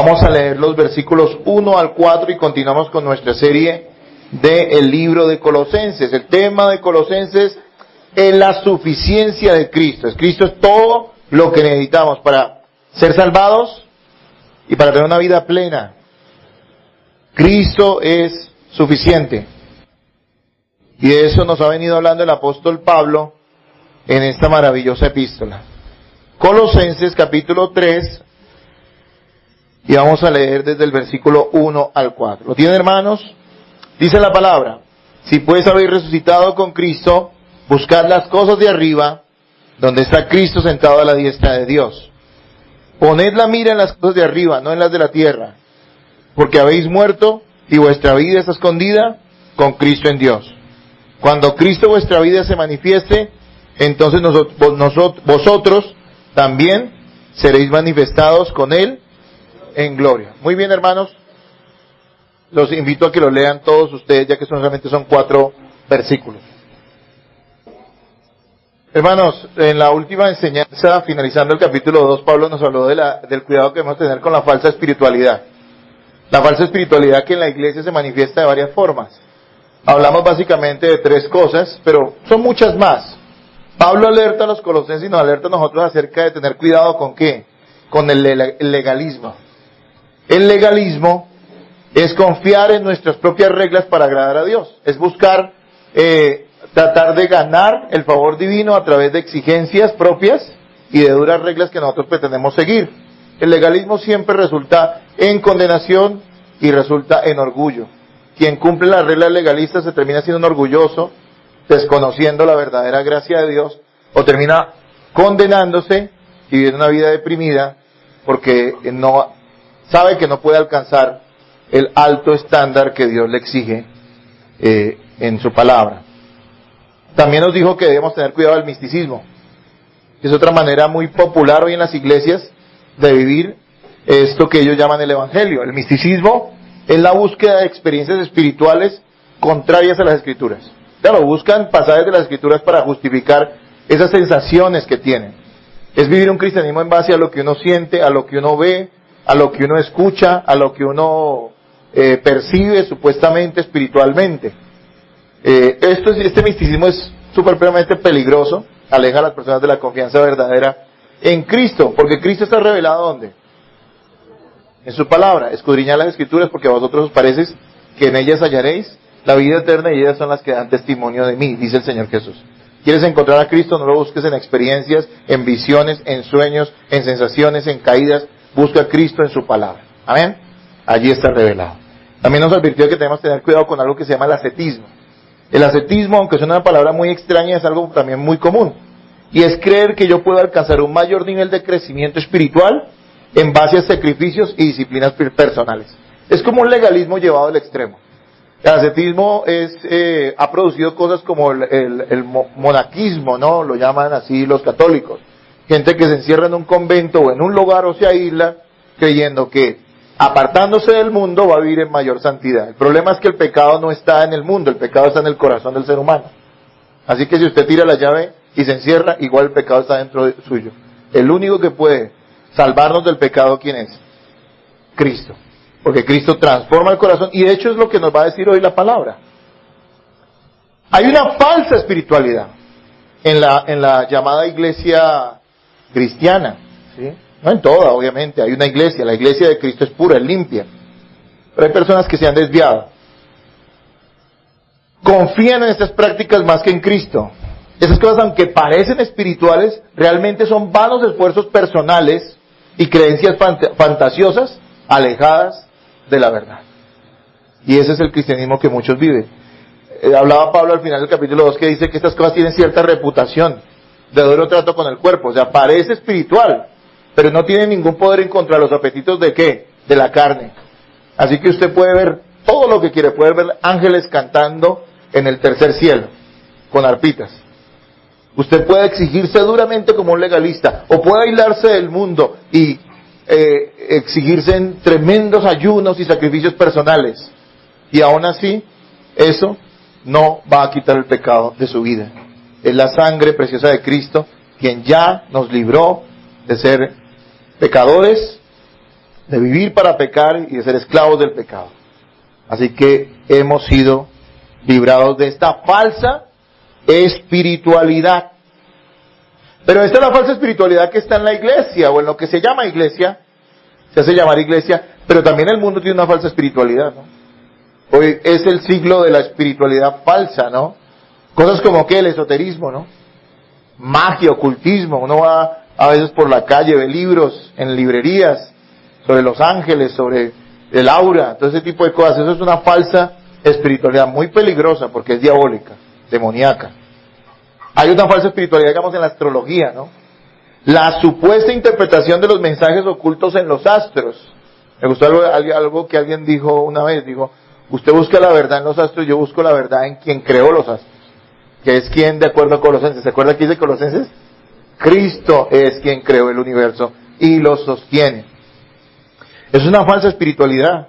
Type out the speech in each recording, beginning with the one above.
Vamos a leer los versículos 1 al 4 y continuamos con nuestra serie del libro de Colosenses. El tema de Colosenses es la suficiencia de Cristo. Cristo es todo lo que necesitamos para ser salvados y para tener una vida plena. Cristo es suficiente. Y de eso nos ha venido hablando el apóstol Pablo en esta maravillosa epístola. Colosenses capítulo 3, y vamos a leer desde el versículo 1 al 4. ¿Lo tienen, hermanos? Dice la palabra: si pues habéis resucitado con Cristo, buscad las cosas de arriba, donde está Cristo sentado a la diestra de Dios. Poned la mira en las cosas de arriba, no en las de la tierra, porque habéis muerto y vuestra vida está escondida con Cristo en Dios. Cuando Cristo vuestra vida se manifieste, entonces vosotros también seréis manifestados con Él en gloria. Muy bien, hermanos, los invito a que lo lean todos ustedes, ya que solamente son 4 versículos. Hermanos, en la última enseñanza, finalizando el capítulo 2, Pablo nos habló del cuidado que debemos tener con la falsa espiritualidad. La falsa espiritualidad que en la iglesia se manifiesta de varias formas. Hablamos básicamente de 3 cosas, pero son muchas más. Pablo alerta a los colosenses y nos alerta a nosotros acerca de tener cuidado ¿con qué? Con el legalismo. El legalismo es confiar en nuestras propias reglas para agradar a Dios. Es buscar, tratar de ganar el favor divino a través de exigencias propias y de duras reglas que nosotros pretendemos seguir. El legalismo siempre resulta en condenación y resulta en orgullo. Quien cumple las reglas legalistas se termina siendo un orgulloso, desconociendo la verdadera gracia de Dios, o termina condenándose y viviendo una vida deprimida porque no sabe que no puede alcanzar el alto estándar que Dios le exige en su palabra. También nos dijo que debemos tener cuidado del misticismo. Es otra manera muy popular hoy en las iglesias de vivir esto que ellos llaman el evangelio. El misticismo es la búsqueda de experiencias espirituales contrarias a las escrituras. Claro, buscan pasajes de las escrituras para justificar esas sensaciones que tienen. Es vivir un cristianismo en base a lo que uno siente, a lo que uno ve, a lo que uno escucha, a lo que uno percibe supuestamente espiritualmente. Este misticismo es supremamente peligroso, aleja a las personas de la confianza verdadera en Cristo, porque Cristo está revelado ¿dónde? En su palabra. Escudriñad las escrituras porque a vosotros os parece que en ellas hallaréis la vida eterna y ellas son las que dan testimonio de mí, dice el Señor Jesús. ¿Quieres encontrar a Cristo? No lo busques en experiencias, en visiones, en sueños, en sensaciones, en caídas. Busca a Cristo en su palabra. Amén. Allí está revelado. También nos advirtió que tenemos que tener cuidado con algo que se llama el ascetismo. El ascetismo, aunque suena una palabra muy extraña, es algo también muy común. Y es creer que yo puedo alcanzar un mayor nivel de crecimiento espiritual en base a sacrificios y disciplinas personales. Es como un legalismo llevado al extremo. El ascetismo ha producido cosas como el monaquismo, ¿no? Lo llaman así los católicos. Gente que se encierra en un convento o en un lugar o se aísla, creyendo que apartándose del mundo va a vivir en mayor santidad. El problema es que el pecado no está en el mundo, el pecado está en el corazón del ser humano. Así que si usted tira la llave y se encierra, igual el pecado está dentro suyo. El único que puede salvarnos del pecado, ¿quién es? Cristo. Porque Cristo transforma el corazón y de hecho es lo que nos va a decir hoy la palabra. Hay una falsa espiritualidad en la llamada iglesia cristiana, ¿sí? No en toda, obviamente, hay una iglesia, la iglesia de Cristo es pura, es limpia, pero hay personas que se han desviado. Confían en estas prácticas más que en Cristo. Esas cosas, aunque parecen espirituales, realmente son vanos esfuerzos personales y creencias fantasiosas, alejadas de la verdad. Y ese es el cristianismo que muchos viven. Hablaba Pablo al final del capítulo 2 que dice que estas cosas tienen cierta reputación de duro trato con el cuerpo. O sea, parece espiritual, pero no tiene ningún poder en contra de los apetitos ¿de qué? De la carne. Así que usted puede ver todo lo que quiere. Puede ver ángeles cantando en el tercer cielo, con arpitas. Usted puede exigirse duramente como un legalista, o puede aislarse del mundo y exigirse en tremendos ayunos y sacrificios personales. Y aún así, eso no va a quitar el pecado de su vida. Es la sangre preciosa de Cristo quien ya nos libró de ser pecadores de vivir para pecar y de ser esclavos del pecado. Así que hemos sido librados de esta falsa espiritualidad. Pero esta es la falsa espiritualidad que está en la iglesia, o en lo que se llama iglesia, se hace llamar iglesia, pero también el mundo tiene una falsa espiritualidad, ¿no? Hoy es el siglo de la espiritualidad falsa, ¿no? Cosas como que el esoterismo, ¿no? Magia, ocultismo. Uno va a veces por la calle, ve libros en librerías sobre los ángeles, sobre el aura, todo ese tipo de cosas. Eso es una falsa espiritualidad muy peligrosa porque es diabólica, demoníaca. Hay una falsa espiritualidad, digamos, en la astrología, ¿no? La supuesta interpretación de los mensajes ocultos en los astros. Me gustó algo que alguien dijo una vez, dijo, usted busca la verdad en los astros, yo busco la verdad en quien creó los astros, que es quien, de acuerdo a Colosenses. ¿Se acuerda que dice Colosenses? Cristo es quien creó el universo y lo sostiene. Es una falsa espiritualidad.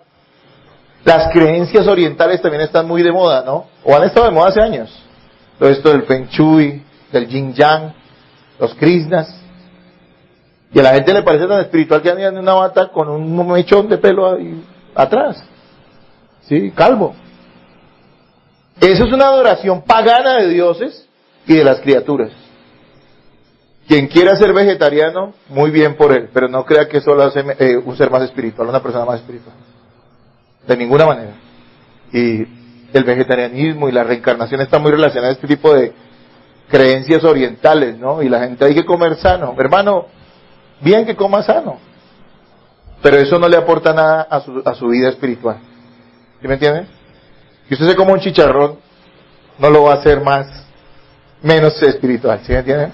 Las creencias orientales también están muy de moda, ¿no? O han estado de moda hace años. Todo esto del Feng Shui, del Yin Yang, los Krishnas. Y a la gente le parece tan espiritual que andan en una bata con un mechón de pelo ahí atrás. ¿Sí? Calvo. Eso es una adoración pagana de dioses y de las criaturas. Quien quiera ser vegetariano, muy bien por él, pero no crea que eso lo hace un ser más espiritual, una persona más espiritual. De ninguna manera. Y el vegetarianismo y la reencarnación están muy relacionadas a este tipo de creencias orientales, ¿no? Y la gente hay que comer sano. Hermano, bien que coma sano, pero eso no le aporta nada a su vida espiritual. ¿Sí me entiende? Que usted se coma un chicharrón, no lo va a hacer menos espiritual, ¿sí me entiende?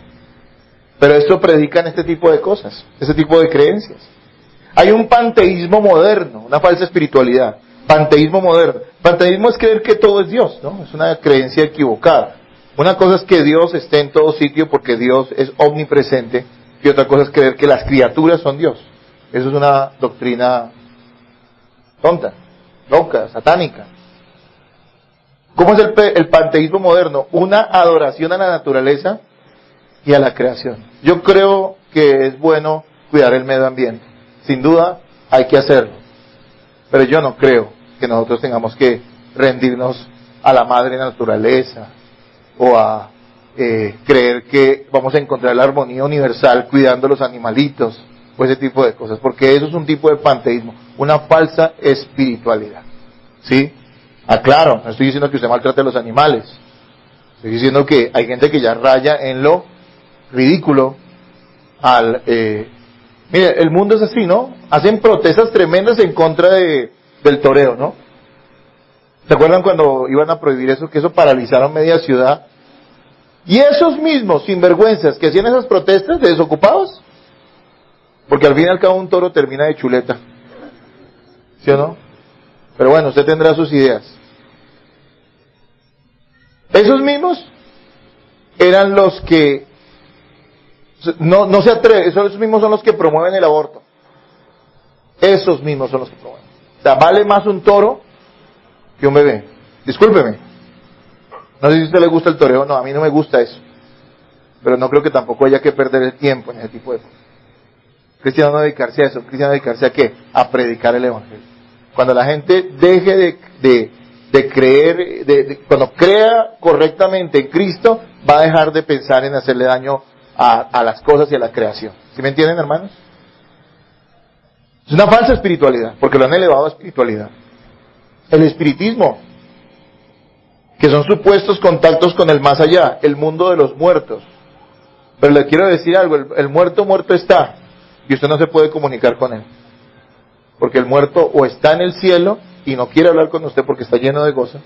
Pero esto predican este tipo de cosas, este tipo de creencias. Hay un panteísmo moderno, una falsa espiritualidad. Panteísmo moderno. Panteísmo es creer que todo es Dios, ¿no? Es una creencia equivocada. Una cosa es que Dios esté en todo sitio porque Dios es omnipresente, y otra cosa es creer que las criaturas son Dios. Eso es una doctrina tonta, loca, satánica. ¿Cómo es el panteísmo moderno? Una adoración a la naturaleza y a la creación. Yo creo que es bueno cuidar el medio ambiente. Sin duda hay que hacerlo. Pero yo no creo que nosotros tengamos que rendirnos a la madre naturaleza o a creer que vamos a encontrar la armonía universal cuidando los animalitos o ese tipo de cosas. Porque eso es un tipo de panteísmo, una falsa espiritualidad. ¿Sí? Aclaro, no estoy diciendo que usted maltrate a los animales. Estoy diciendo que hay gente que ya raya en lo ridículo mire, el mundo es así, ¿no? Hacen protestas tremendas en contra del toreo, ¿no? ¿Se acuerdan cuando iban a prohibir eso? Que eso paralizaron media ciudad. Y esos mismos sinvergüenzas que hacían esas protestas de desocupados, porque al fin y al cabo un toro termina de chuleta, ¿sí o no? Pero bueno, usted tendrá sus ideas. Esos mismos eran los que no se atreven, esos mismos son los que promueven el aborto. Esos mismos son los que promueven. O sea, vale más un toro que un bebé. Discúlpeme. No sé si a usted le gusta el toreo, no, a mí no me gusta eso. Pero no creo que tampoco haya que perder el tiempo en ese tipo de cosas. Cristiano no dedicarse a eso, cristiano dedicarse a ¿qué? A predicar el evangelio. Cuando la gente deje de creer, cuando crea correctamente en Cristo, va a dejar de pensar en hacerle daño a las cosas y a la creación. ¿Sí me entienden, hermanos? Es una falsa espiritualidad, porque lo han elevado a espiritualidad. El espiritismo, que son supuestos contactos con el más allá, el mundo de los muertos. Pero le quiero decir algo, el muerto está, y usted no se puede comunicar con él. Porque el muerto o está en el cielo y no quiere hablar con usted porque está lleno de gozo,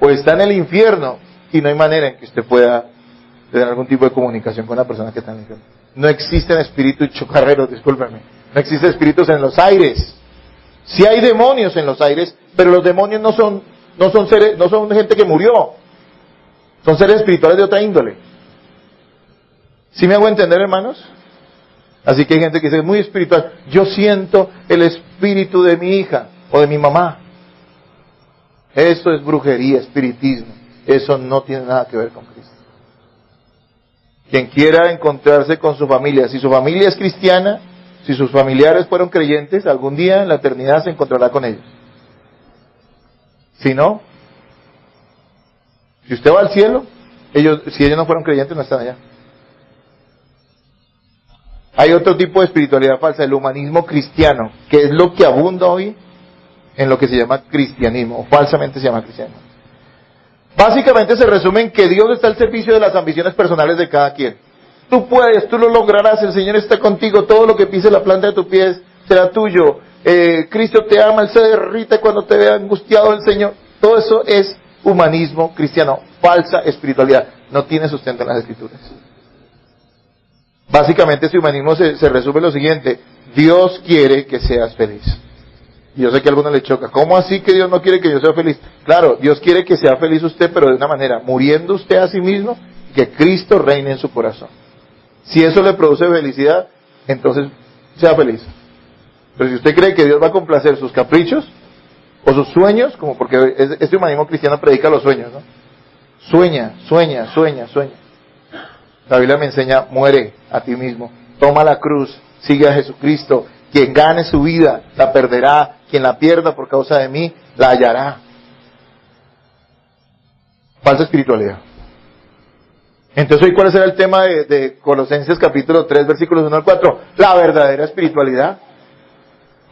o está en el infierno y no hay manera en que usted pueda tener algún tipo de comunicación con la persona que está en el infierno. No existen espíritus chocarreros, discúlpenme. No existen espíritus en los aires. Sí hay demonios en los aires, pero los demonios no son seres, no son gente que murió. Son seres espirituales de otra índole. ¿Sí me hago entender, hermanos? Así que hay gente que dice, es muy espiritual. Yo siento el espíritu de mi hija o de mi mamá. Eso es brujería, espiritismo. Eso no tiene nada que ver con Cristo. Quien quiera encontrarse con su familia, si su familia es cristiana, Si sus familiares fueron creyentes, algún día en la eternidad se encontrará con ellos. Si no, si usted va al cielo, si ellos no fueron creyentes, no están allá. Hay otro tipo de espiritualidad falsa, el humanismo cristiano, que es lo que abunda hoy en lo que se llama cristianismo, o falsamente se llama cristianismo. Básicamente se resume en que Dios está al servicio de las ambiciones personales de cada quien. Tú puedes, tú lo lograrás, el Señor está contigo, todo lo que pise la planta de tus pies será tuyo. Cristo te ama, Él se derrite cuando te vea angustiado el Señor. Todo eso es humanismo cristiano, falsa espiritualidad, no tiene sustento en las Escrituras. Básicamente ese humanismo se resume en lo siguiente: Dios quiere que seas feliz. Y yo sé que a algunos le choca. ¿Cómo así que Dios no quiere que yo sea feliz? Claro, Dios quiere que sea feliz usted, pero de una manera, muriendo usted a sí mismo, que Cristo reine en su corazón. Si eso le produce felicidad, entonces sea feliz. Pero si usted cree que Dios va a complacer sus caprichos o sus sueños, como porque este humanismo cristiano predica los sueños, ¿no? Sueña. La Biblia me enseña: muere a ti mismo, toma la cruz, sigue a Jesucristo. Quien gane su vida la perderá, quien la pierda por causa de mí la hallará. Falsa espiritualidad. Entonces, ¿hoy cuál será el tema de Colosenses capítulo 3, versículos 1 al 4? La verdadera espiritualidad.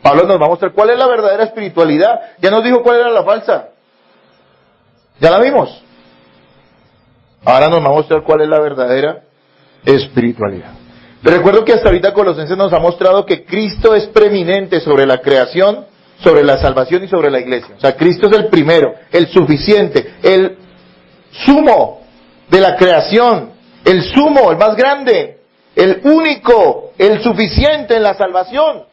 Pablo nos va a mostrar cuál es la verdadera espiritualidad. Ya nos dijo cuál era la falsa. Ya la vimos. Ahora nos va a mostrar cuál es la verdadera espiritualidad. Pero recuerdo que hasta ahorita Colosenses nos ha mostrado que Cristo es preeminente sobre la creación, sobre la salvación y sobre la iglesia. O sea, Cristo es el primero, el suficiente, el sumo de la creación, el sumo, el más grande, el único, el suficiente en la salvación.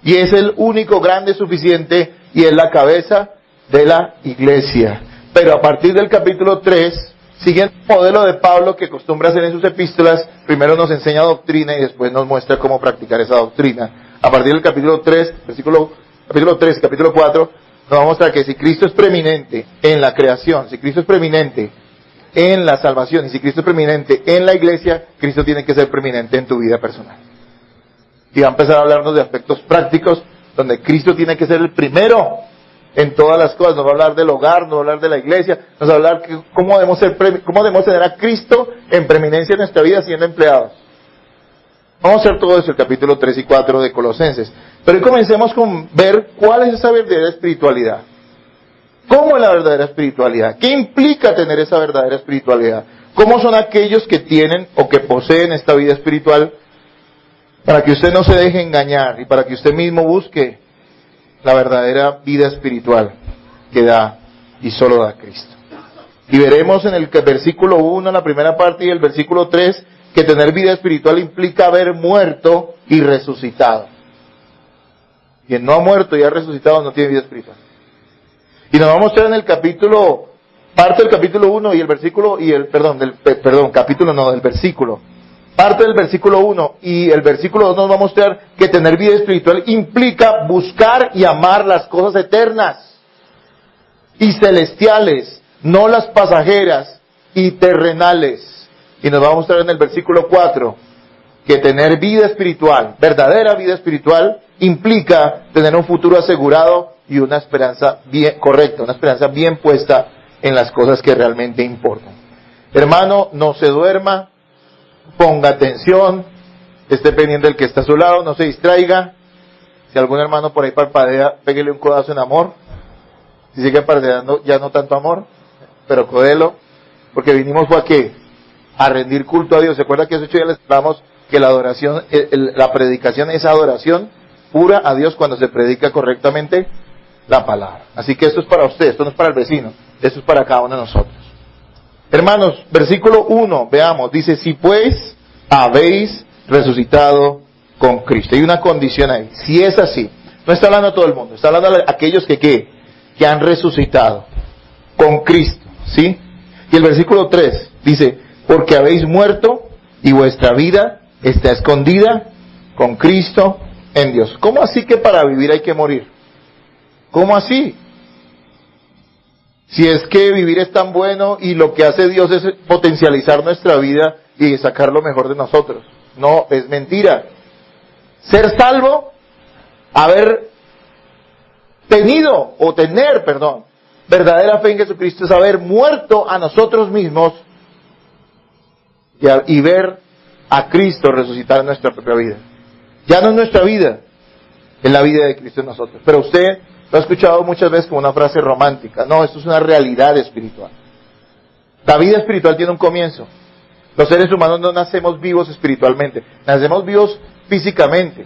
Y es el único, grande, suficiente, y es la cabeza de la iglesia. Pero a partir del capítulo 3, siguiendo el modelo de Pablo que acostumbra hacer en sus epístolas, primero nos enseña doctrina y después nos muestra cómo practicar esa doctrina. A partir del capítulo 3, capítulo 4, nos va a mostrar que si Cristo es preeminente en la creación, si Cristo es preeminente en la salvación y si Cristo es preeminente en la iglesia, Cristo tiene que ser preeminente en tu vida personal. Y va a empezar a hablarnos de aspectos prácticos donde Cristo tiene que ser el primero en todas las cosas. Nos va a hablar del hogar, nos va a hablar de la iglesia, nos va a hablar cómo debemos tener a Cristo en preeminencia en nuestra vida siendo empleados. Vamos a hacer todo eso, el capítulo 3 y 4 de Colosenses. Pero hoy comencemos con ver cuál es esa verdadera espiritualidad. ¿Cómo es la verdadera espiritualidad? ¿Qué implica tener esa verdadera espiritualidad? ¿Cómo son aquellos que tienen o que poseen esta vida espiritual? Para que usted no se deje engañar y para que usted mismo busque la verdadera vida espiritual que da y solo da Cristo. Y veremos en el versículo 1, la primera parte, y el versículo 3, que tener vida espiritual implica haber muerto y resucitado. Quien no ha muerto y ha resucitado no tiene vida espiritual. Y nos va a mostrar en el capítulo, parte del capítulo 1 y el versículo, del versículo. Parte del versículo 1 y el versículo 2 nos va a mostrar que tener vida espiritual implica buscar y amar las cosas eternas y celestiales, no las pasajeras y terrenales. Y nos va a mostrar en el versículo 4 que tener vida espiritual, verdadera vida espiritual, implica tener un futuro asegurado y una esperanza bien correcta, una esperanza bien puesta en las cosas que realmente importan. Hermano, no se duerma, ponga atención, esté pendiente del que está a su lado, no se distraiga. Si algún hermano por ahí parpadea, pégale un codazo en amor. Si sigue parpadeando, ya no tanto amor, pero codelo, porque vinimos fue a qué? A rendir culto a Dios. ¿Se acuerda que hace 8 días les hablamos que la adoración, la predicación es adoración pura a Dios cuando se predica correctamente la palabra? Así que esto es para usted, esto no es para el vecino, esto es para cada uno de nosotros. Hermanos, versículo 1, veamos, dice: si pues habéis resucitado con Cristo. Hay una condición ahí. Si es así, no está hablando a todo el mundo, está hablando a aquellos que han resucitado con Cristo, ¿sí? Y el versículo 3 dice: porque habéis muerto y vuestra vida está escondida con Cristo en Dios. ¿Cómo así que para vivir hay que morir? ¿Cómo así? Si es que vivir es tan bueno y lo que hace Dios es potencializar nuestra vida y sacar lo mejor de nosotros. No, es mentira. Ser salvo, haber tenido, o tener, perdón, verdadera fe en Jesucristo es haber muerto a nosotros mismos y ver a Cristo resucitar en nuestra propia vida. Ya no es nuestra vida, es la vida de Cristo en nosotros. Pero usted lo ha escuchado muchas veces como una frase romántica. No, esto es una realidad espiritual. La vida espiritual tiene un comienzo. Los seres humanos no nacemos vivos espiritualmente, nacemos vivos físicamente,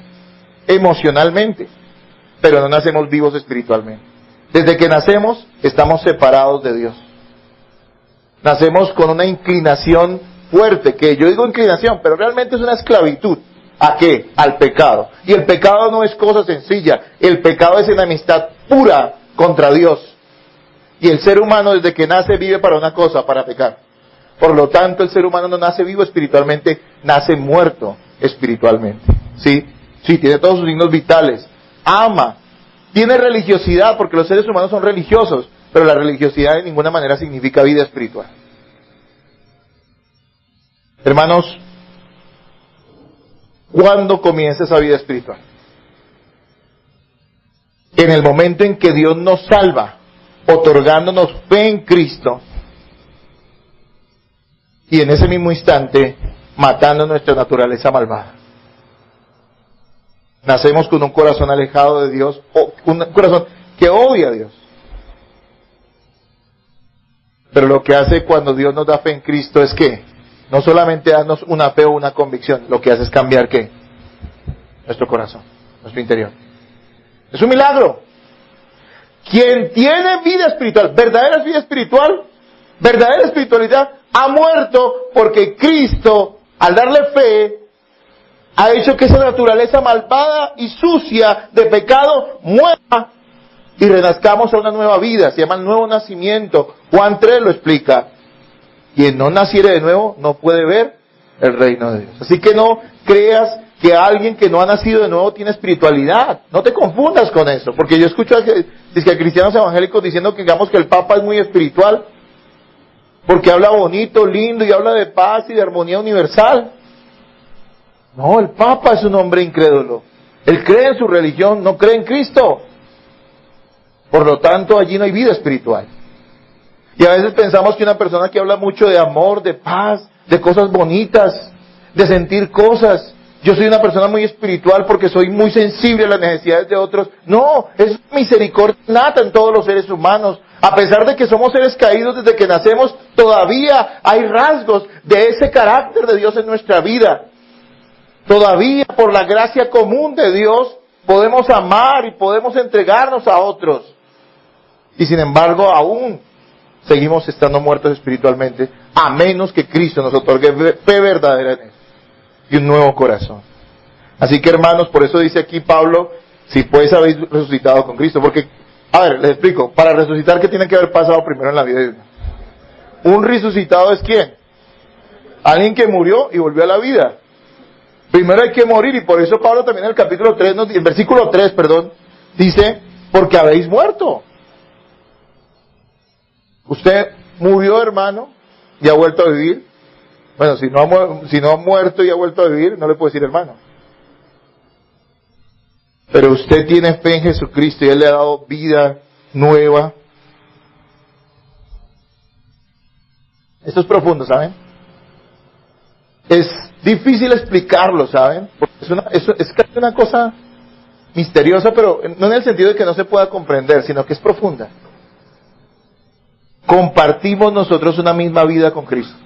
emocionalmente, pero no nacemos vivos espiritualmente. Desde que nacemos estamos separados de Dios. Nacemos con una inclinación fuerte, que yo digo inclinación, pero realmente es una esclavitud. ¿A qué? Al pecado. Y el pecado no es cosa sencilla, el pecado es enemistad pura contra Dios. Y el ser humano desde que nace vive para una cosa, para pecar. Por lo tanto, el ser humano no nace vivo espiritualmente, nace muerto espiritualmente. ¿Sí? Sí, tiene todos sus signos vitales. Ama. Tiene religiosidad, porque los seres humanos son religiosos, pero la religiosidad de ninguna manera significa vida espiritual. Hermanos, ¿cuándo comienza esa vida espiritual? En el momento en que Dios nos salva, otorgándonos fe en Cristo, y en ese mismo instante, matando nuestra naturaleza malvada. Nacemos con un corazón alejado de Dios, o un corazón que odia a Dios. Pero lo que hace cuando Dios nos da fe en Cristo es que no solamente darnos una fe o una convicción, lo que hace es cambiar ¿qué? Nuestro corazón, nuestro interior. Es un milagro. Quien tiene vida espiritual, verdadera vida espiritual, verdadera espiritualidad, ha muerto porque Cristo, al darle fe, ha hecho que esa naturaleza malvada y sucia de pecado muera y renazcamos a una nueva vida. Se llama el nuevo nacimiento. Juan 3 lo explica. Quien no naciere de nuevo no puede ver el reino de Dios. Así que no creas que alguien que no ha nacido de nuevo tiene espiritualidad. No te confundas con eso, porque yo escucho a cristianos evangélicos diciendo que digamos que el Papa es muy espiritual, porque habla bonito, lindo y habla de paz y de armonía universal. No, el Papa es un hombre incrédulo. Él cree en su religión, no cree en Cristo. Por lo tanto, allí no hay vida espiritual. Y a veces pensamos que una persona que habla mucho de amor, de paz, de cosas bonitas, de sentir cosas, yo soy una persona muy espiritual porque soy muy sensible a las necesidades de otros. No, es misericordia nata en todos los seres humanos. A pesar de que somos seres caídos desde que nacemos, todavía hay rasgos de ese carácter de Dios en nuestra vida. Todavía, por la gracia común de Dios, podemos amar y podemos entregarnos a otros. Y sin embargo, aún seguimos estando muertos espiritualmente, a menos que Cristo nos otorgue fe verdadera en él y un nuevo corazón. Así que, hermanos, por eso dice aquí Pablo, si pues habéis resucitado con Cristo, porque, a ver, les explico, para resucitar, ¿qué tiene que haber pasado primero en la vida de uno? Un resucitado es ¿quién? Alguien que murió y volvió a la vida. Primero hay que morir, y por eso Pablo también en el capítulo 3, en versículo 3, dice, porque habéis muerto. Usted murió, hermano, y ha vuelto a vivir. Bueno, si no ha muerto y ha vuelto a vivir, no le puedo decir hermano. Pero usted tiene fe en Jesucristo y Él le ha dado vida nueva. Esto es profundo, ¿saben? Es difícil explicarlo, ¿saben? Porque es casi una cosa misteriosa, pero no en el sentido de que no se pueda comprender, sino que es profunda. Compartimos nosotros una misma vida con Cristo.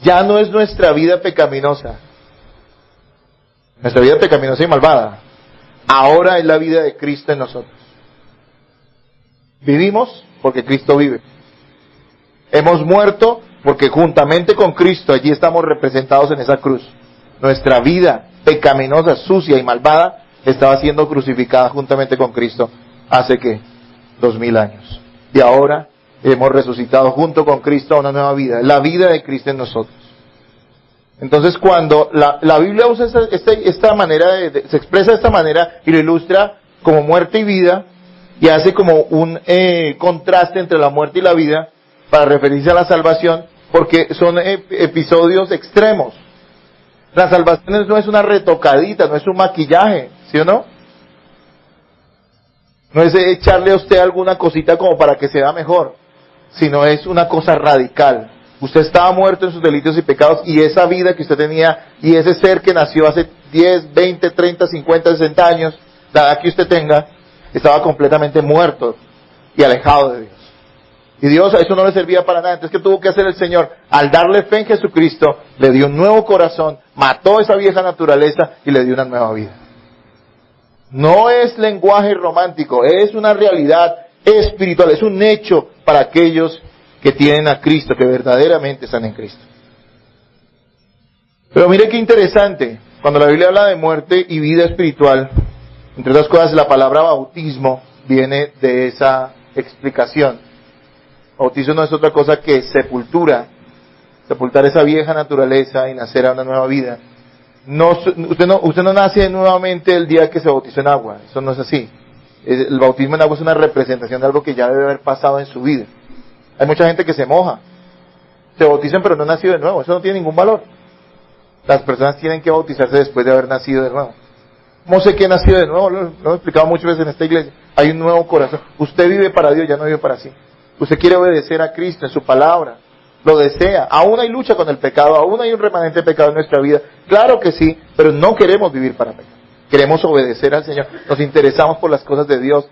Ya no es nuestra vida pecaminosa. Nuestra vida pecaminosa y malvada. Ahora es la vida de Cristo en nosotros. Vivimos porque Cristo vive. Hemos muerto porque juntamente con Cristo allí estamos representados en esa cruz. Nuestra vida pecaminosa, sucia y malvada estaba siendo crucificada juntamente con Cristo hace ¿qué? 2000 años. Y ahora hemos resucitado junto con Cristo a una nueva vida, la vida de Cristo en nosotros. Entonces cuando la Biblia usa esta manera, se expresa de esta manera y lo ilustra como muerte y vida, y hace como un contraste entre la muerte y la vida para referirse a la salvación, porque son episodios extremos. La salvación no es una retocadita, no es un maquillaje, ¿sí o no? No es echarle a usted alguna cosita como para que se vea mejor, sino es una cosa radical. Usted estaba muerto en sus delitos y pecados, y esa vida que usted tenía, y ese ser que nació hace 10, 20, 30, 50, 60 años, la edad que usted tenga, estaba completamente muerto y alejado de Dios. Y Dios a eso no le servía para nada. Entonces, ¿qué tuvo que hacer el Señor? Al darle fe en Jesucristo, le dio un nuevo corazón, mató esa vieja naturaleza y le dio una nueva vida. No es lenguaje romántico, es una realidad espiritual, es un hecho para aquellos que tienen a Cristo, que verdaderamente están en Cristo. Pero mire qué interesante, cuando la Biblia habla de muerte y vida espiritual, entre otras cosas la palabra bautismo viene de esa explicación. Bautismo no es otra cosa que sepultura, sepultar esa vieja naturaleza y nacer a una nueva vida. Usted no nace nuevamente el día que se bautizó en agua, eso no es así. El bautismo en agua es una representación de algo que ya debe haber pasado en su vida. Hay mucha gente que se moja, se bautizan pero no han nacido de nuevo, eso no tiene ningún valor. Las personas tienen que bautizarse después de haber nacido de nuevo. ¿Cómo sé que he nacido de nuevo? Lo he explicado muchas veces en esta iglesia. Hay un nuevo corazón. Usted vive para Dios, ya no vive para sí. Usted quiere obedecer a Cristo en su palabra, lo desea. Aún hay lucha con el pecado, aún hay un remanente de pecado en nuestra vida. Claro que sí, pero no queremos vivir para pecar. Queremos obedecer al Señor, nos interesamos por las cosas de Dios,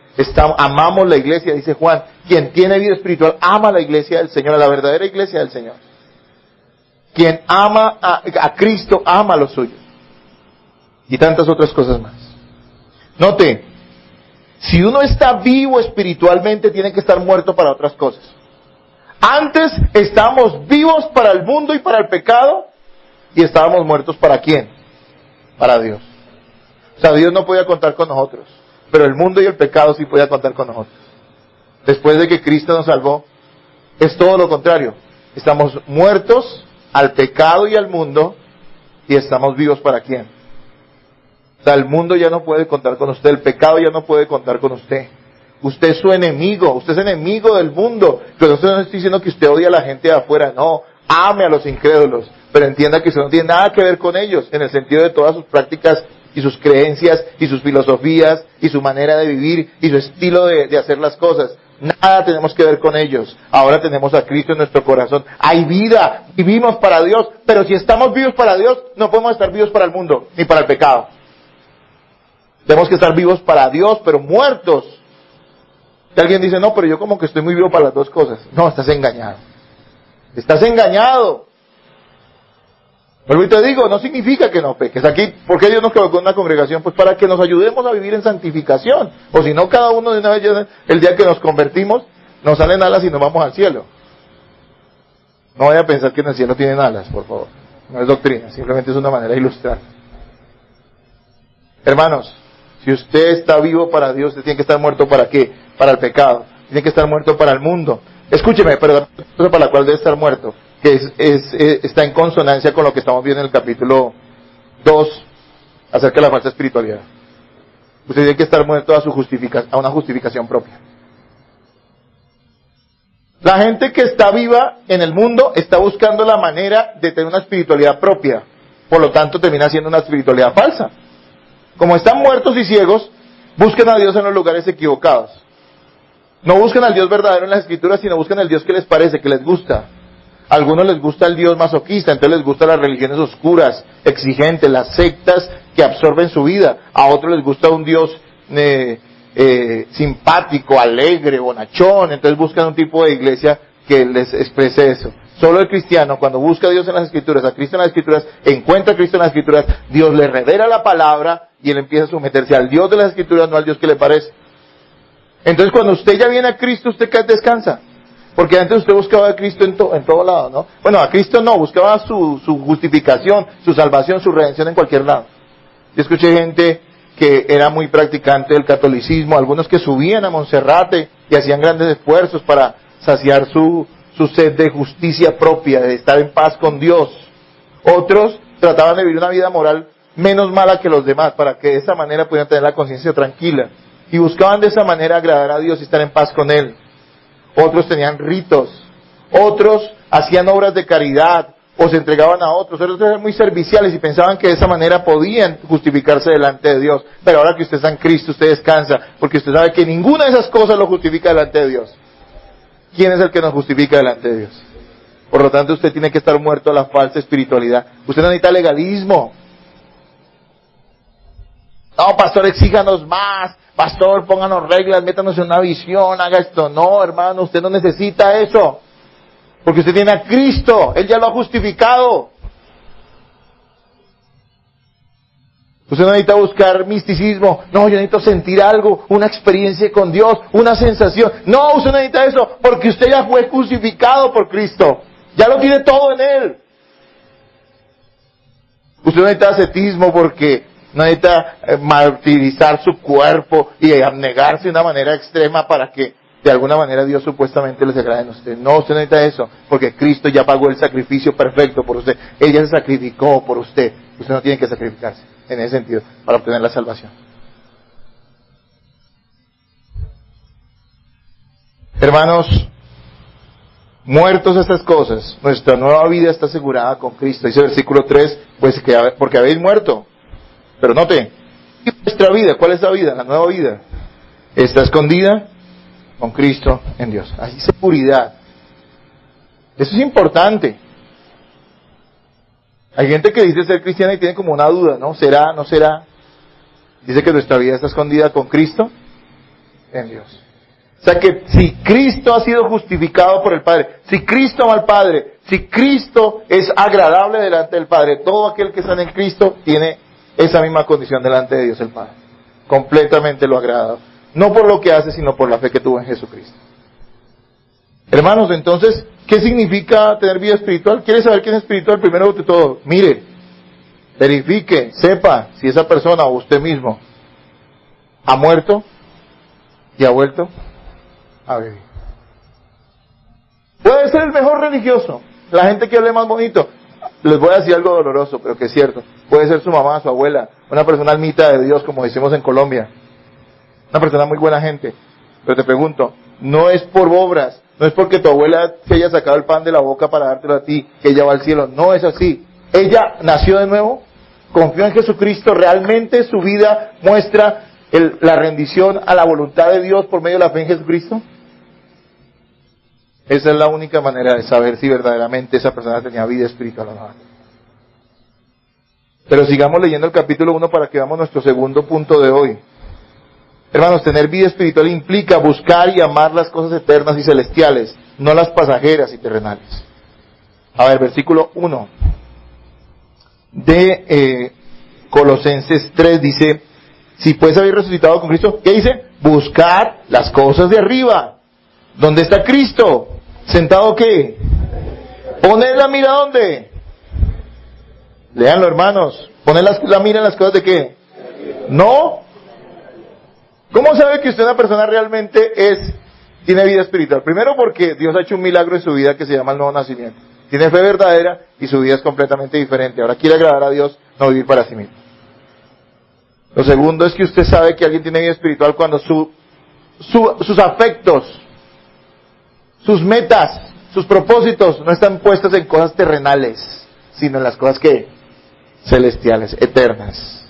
amamos la iglesia, dice Juan. Quien tiene vida espiritual ama la iglesia del Señor, a la verdadera iglesia del Señor. Quien ama a Cristo ama a los suyos. Y tantas otras cosas más. Note, si uno está vivo espiritualmente, tiene que estar muerto para otras cosas. Antes estábamos vivos para el mundo y para el pecado, y estábamos muertos ¿para quién? Para Dios. O sea, Dios no podía contar con nosotros, pero el mundo y el pecado sí podía contar con nosotros. Después de que Cristo nos salvó, es todo lo contrario. Estamos muertos al pecado y al mundo, y estamos vivos ¿para quién? O sea, el mundo ya no puede contar con usted, el pecado ya no puede contar con usted. Usted es su enemigo, usted es enemigo del mundo. Pero no estoy diciendo que usted odia a la gente de afuera, no. Ame a los incrédulos, pero entienda que eso no tiene nada que ver con ellos, en el sentido de todas sus prácticas y sus creencias y sus filosofías y su manera de vivir y su estilo de hacer las cosas. Nada tenemos que ver con ellos. Ahora tenemos a Cristo en nuestro corazón. Hay vida, vivimos para Dios, pero si estamos vivos para Dios, no podemos estar vivos para el mundo, ni para el pecado. Tenemos que estar vivos para Dios, pero muertos. Y alguien dice, no, pero yo como que estoy muy vivo para las dos cosas. No, estás engañado. Estás engañado. Vuelvo y te digo, no significa que no peques. Aquí, ¿por qué Dios nos colocó en una congregación? Pues para que nos ayudemos a vivir en santificación. O si no, cada uno de una vez, el día que nos convertimos, nos salen alas y nos vamos al cielo. No vaya a pensar que en el cielo tienen alas, por favor. No es doctrina, simplemente es una manera de ilustrar. Hermanos, si usted está vivo para Dios, usted tiene que estar muerto ¿para qué? Para el pecado. Tiene que estar muerto para el mundo. Escúcheme, pero la cosa para la cual debe estar muerto, que está en consonancia con lo que estamos viendo en el capítulo 2 acerca de la falsa espiritualidad. Usted tiene que estar muerto a una justificación propia. La gente que está viva en el mundo está buscando la manera de tener una espiritualidad propia. Por lo tanto, termina siendo una espiritualidad falsa. Como están muertos y ciegos, buscan a Dios en los lugares equivocados. No buscan al Dios verdadero en las Escrituras, sino buscan al Dios que les parece, que les gusta. A algunos les gusta el Dios masoquista, entonces les gustan las religiones oscuras, exigentes, las sectas que absorben su vida. A otros les gusta un Dios simpático, alegre, bonachón, entonces buscan un tipo de iglesia que les exprese eso. Solo el cristiano, cuando busca a Dios en las Escrituras, a Cristo en las Escrituras, encuentra a Cristo en las Escrituras, Dios le revela la palabra y él empieza a someterse al Dios de las Escrituras, no al Dios que le parece. Entonces cuando usted ya viene a Cristo, usted descansa. Porque antes usted buscaba a Cristo en todo lado, ¿no? Bueno, a Cristo no, buscaba su justificación, su salvación, su redención en cualquier lado. Yo escuché gente que era muy practicante del catolicismo, algunos que subían a Monserrate y hacían grandes esfuerzos para saciar su sed de justicia propia, de estar en paz con Dios. Otros trataban de vivir una vida moral menos mala que los demás, para que de esa manera pudieran tener la conciencia tranquila. Y buscaban de esa manera agradar a Dios y estar en paz con Él. Otros tenían ritos. Otros hacían obras de caridad. o se entregaban a otros, otros eran muy serviciales y pensaban que de esa manera podían justificarse delante de Dios. Pero ahora que usted está en Cristo, usted descansa, porque usted sabe que ninguna de esas cosas lo justifica delante de Dios. ¿Quién es el que nos justifica delante de Dios? Por lo tanto, usted tiene que estar muerto a la falsa espiritualidad. Usted no necesita legalismo. No, pastor, exíganos más. Pastor, pónganos reglas, métanos en una visión, haga esto. No, hermano, usted no necesita eso. Porque usted tiene a Cristo, Él ya lo ha justificado. Usted no necesita buscar misticismo. No, yo necesito sentir algo, una experiencia con Dios, una sensación. No, usted no necesita eso, porque usted ya fue justificado por Cristo. Ya lo tiene todo en Él. Usted no necesita ascetismo porque no necesita martirizar su cuerpo y abnegarse de una manera extrema para que de alguna manera Dios supuestamente les agrade a usted. No, usted no necesita eso, porque Cristo ya pagó el sacrificio perfecto por usted. Él ya se sacrificó por usted. Usted no tiene que sacrificarse, en ese sentido, para obtener la salvación. Hermanos, muertos a estas cosas, nuestra nueva vida está asegurada con Cristo. Dice el versículo 3, pues porque habéis muerto. Pero note, nuestra vida, ¿cuál es la vida? La nueva vida está escondida con Cristo en Dios. Hay seguridad. Eso es importante. Hay gente que dice ser cristiana y tiene como una duda, ¿no? ¿Será? ¿No será? Dice que nuestra vida está escondida con Cristo en Dios. O sea que si Cristo ha sido justificado por el Padre, si Cristo ama al Padre, si Cristo es agradable delante del Padre, todo aquel que está en Cristo tiene esa misma condición delante de Dios el Padre. Completamente lo agrada. No por lo que hace, sino por la fe que tuvo en Jesucristo. Hermanos, entonces, ¿qué significa tener vida espiritual? ¿Quiere saber quién es espiritual? Primero de todo, mire, verifique, sepa si esa persona o usted mismo ha muerto y ha vuelto a vivir. Puede ser el mejor religioso, la gente que hable más bonito. Les voy a decir algo doloroso, pero que es cierto. Puede ser su mamá, su abuela, una persona almita de Dios, como decimos en Colombia. Una persona muy buena gente. Pero te pregunto, no es por obras, no es porque tu abuela se haya sacado el pan de la boca para dártelo a ti, que ella va al cielo. No es así. Ella nació de nuevo, confió en Jesucristo, realmente su vida muestra la rendición a la voluntad de Dios por medio de la fe en Jesucristo. Esa es la única manera de saber si verdaderamente esa persona tenía vida espiritual o no. Pero sigamos leyendo el capítulo 1 para que veamos nuestro segundo punto de hoy. Hermanos, tener vida espiritual implica buscar y amar las cosas eternas y celestiales, no las pasajeras y terrenales. A ver, versículo 1 de Colosenses 3 dice, si pues habéis resucitado con Cristo, ¿qué dice? Buscar las cosas de arriba. ¿Dónde está Cristo? ¿Sentado qué? Poner la mira ¿dónde? Léanlo, hermanos. Poner la mira en las cosas de qué? No. ¿Cómo sabe que usted una persona realmente tiene vida espiritual? Primero porque Dios ha hecho un milagro en su vida que se llama el nuevo nacimiento. Tiene fe verdadera y su vida es completamente diferente. Ahora quiere agradar a Dios, no vivir para sí mismo. Lo segundo es que usted sabe que alguien tiene vida espiritual cuando sus afectos, sus metas, sus propósitos no están puestos en cosas terrenales, sino en las cosas que celestiales, eternas.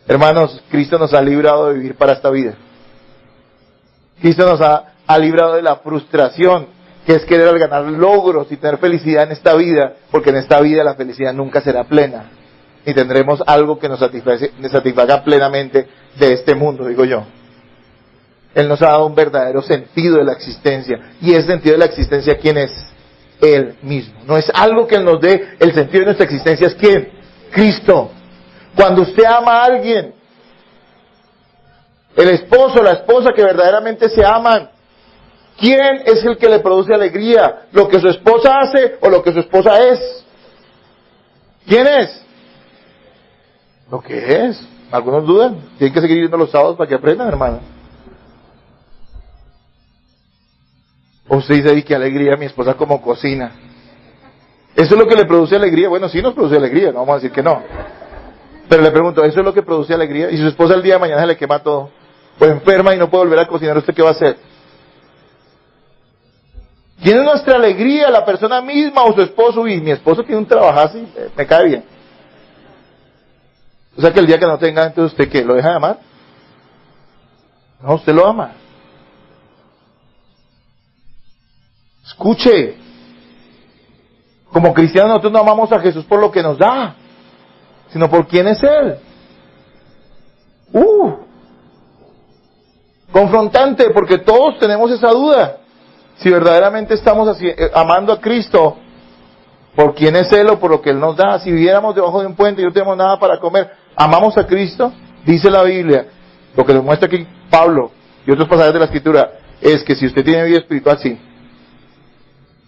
Hermanos, Cristo nos ha librado de vivir para esta vida. Cristo nos ha librado de la frustración, que es querer ganar logros y tener felicidad en esta vida, porque en esta vida la felicidad nunca será plena. Y tendremos algo que nos satisfaga plenamente de este mundo, digo yo. Él nos ha dado un verdadero sentido de la existencia. Y ese sentido de la existencia, ¿quién es? Él mismo. No es algo que nos dé el sentido de nuestra existencia, ¿es quién? Cristo. Cuando usted ama a alguien, el esposo, la esposa que verdaderamente se aman, ¿quién es el que le produce alegría? ¿Lo que su esposa hace o lo que su esposa es? ¿Quién es? Lo que es. Algunos dudan. Tienen que seguir yendo los sábados para que aprendan, hermano. O usted dice, ay, qué alegría mi esposa como cocina. ¿Eso es lo que le produce alegría? Bueno, sí nos produce alegría, no vamos a decir que no. Pero le pregunto, ¿eso es lo que produce alegría? Y si su esposa el día de mañana se le quema todo, o enferma y no puede volver a cocinar, ¿usted qué va a hacer? ¿Quién es nuestra alegría? ¿La persona misma o su esposo? Y mi esposo tiene un trabajazo y me cae bien. O sea que el día que no tenga, entonces ¿usted qué? ¿Lo deja de amar? No, usted lo ama. Escuche. Como cristianos nosotros no amamos a Jesús por lo que nos da, sino por quién es Él. Confrontante, porque todos tenemos esa duda. Si verdaderamente estamos amando a Cristo por quién es Él o por lo que Él nos da. Si viviéramos debajo de un puente y no tenemos nada para comer, ¿amamos a Cristo? Dice la Biblia, lo que nos muestra aquí Pablo y otros pasajes de la Escritura, es que si usted tiene vida espiritual, sí.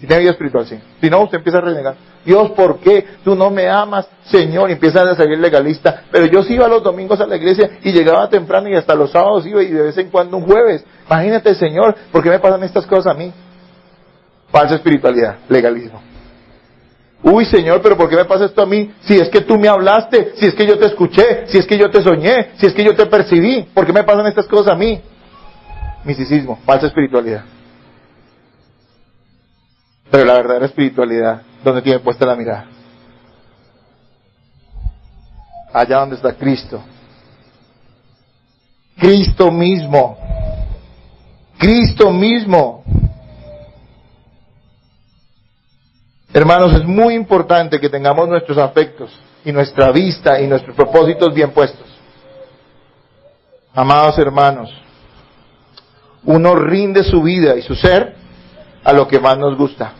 Si tiene vida espiritual, sí. Si no, usted empieza a renegar. Dios, ¿por qué tú no me amas, Señor? Y empieza a salir legalista. Pero yo sí iba los domingos a la iglesia y llegaba temprano y hasta los sábados iba y de vez en cuando un jueves. Imagínate, Señor, ¿por qué me pasan estas cosas a mí? Falsa espiritualidad, legalismo. Uy, Señor, pero ¿por qué me pasa esto a mí? Si es que tú me hablaste, si es que yo te escuché, si es que yo te soñé, si es que yo te percibí, ¿por qué me pasan estas cosas a mí? Misticismo, falsa espiritualidad. Pero la verdadera espiritualidad, ¿dónde tiene puesta la mirada? Allá donde está Cristo. Cristo mismo. Cristo mismo. Hermanos, es muy importante que tengamos nuestros afectos y nuestra vista y nuestros propósitos bien puestos. Amados hermanos, uno rinde su vida y su ser a lo que más nos gusta.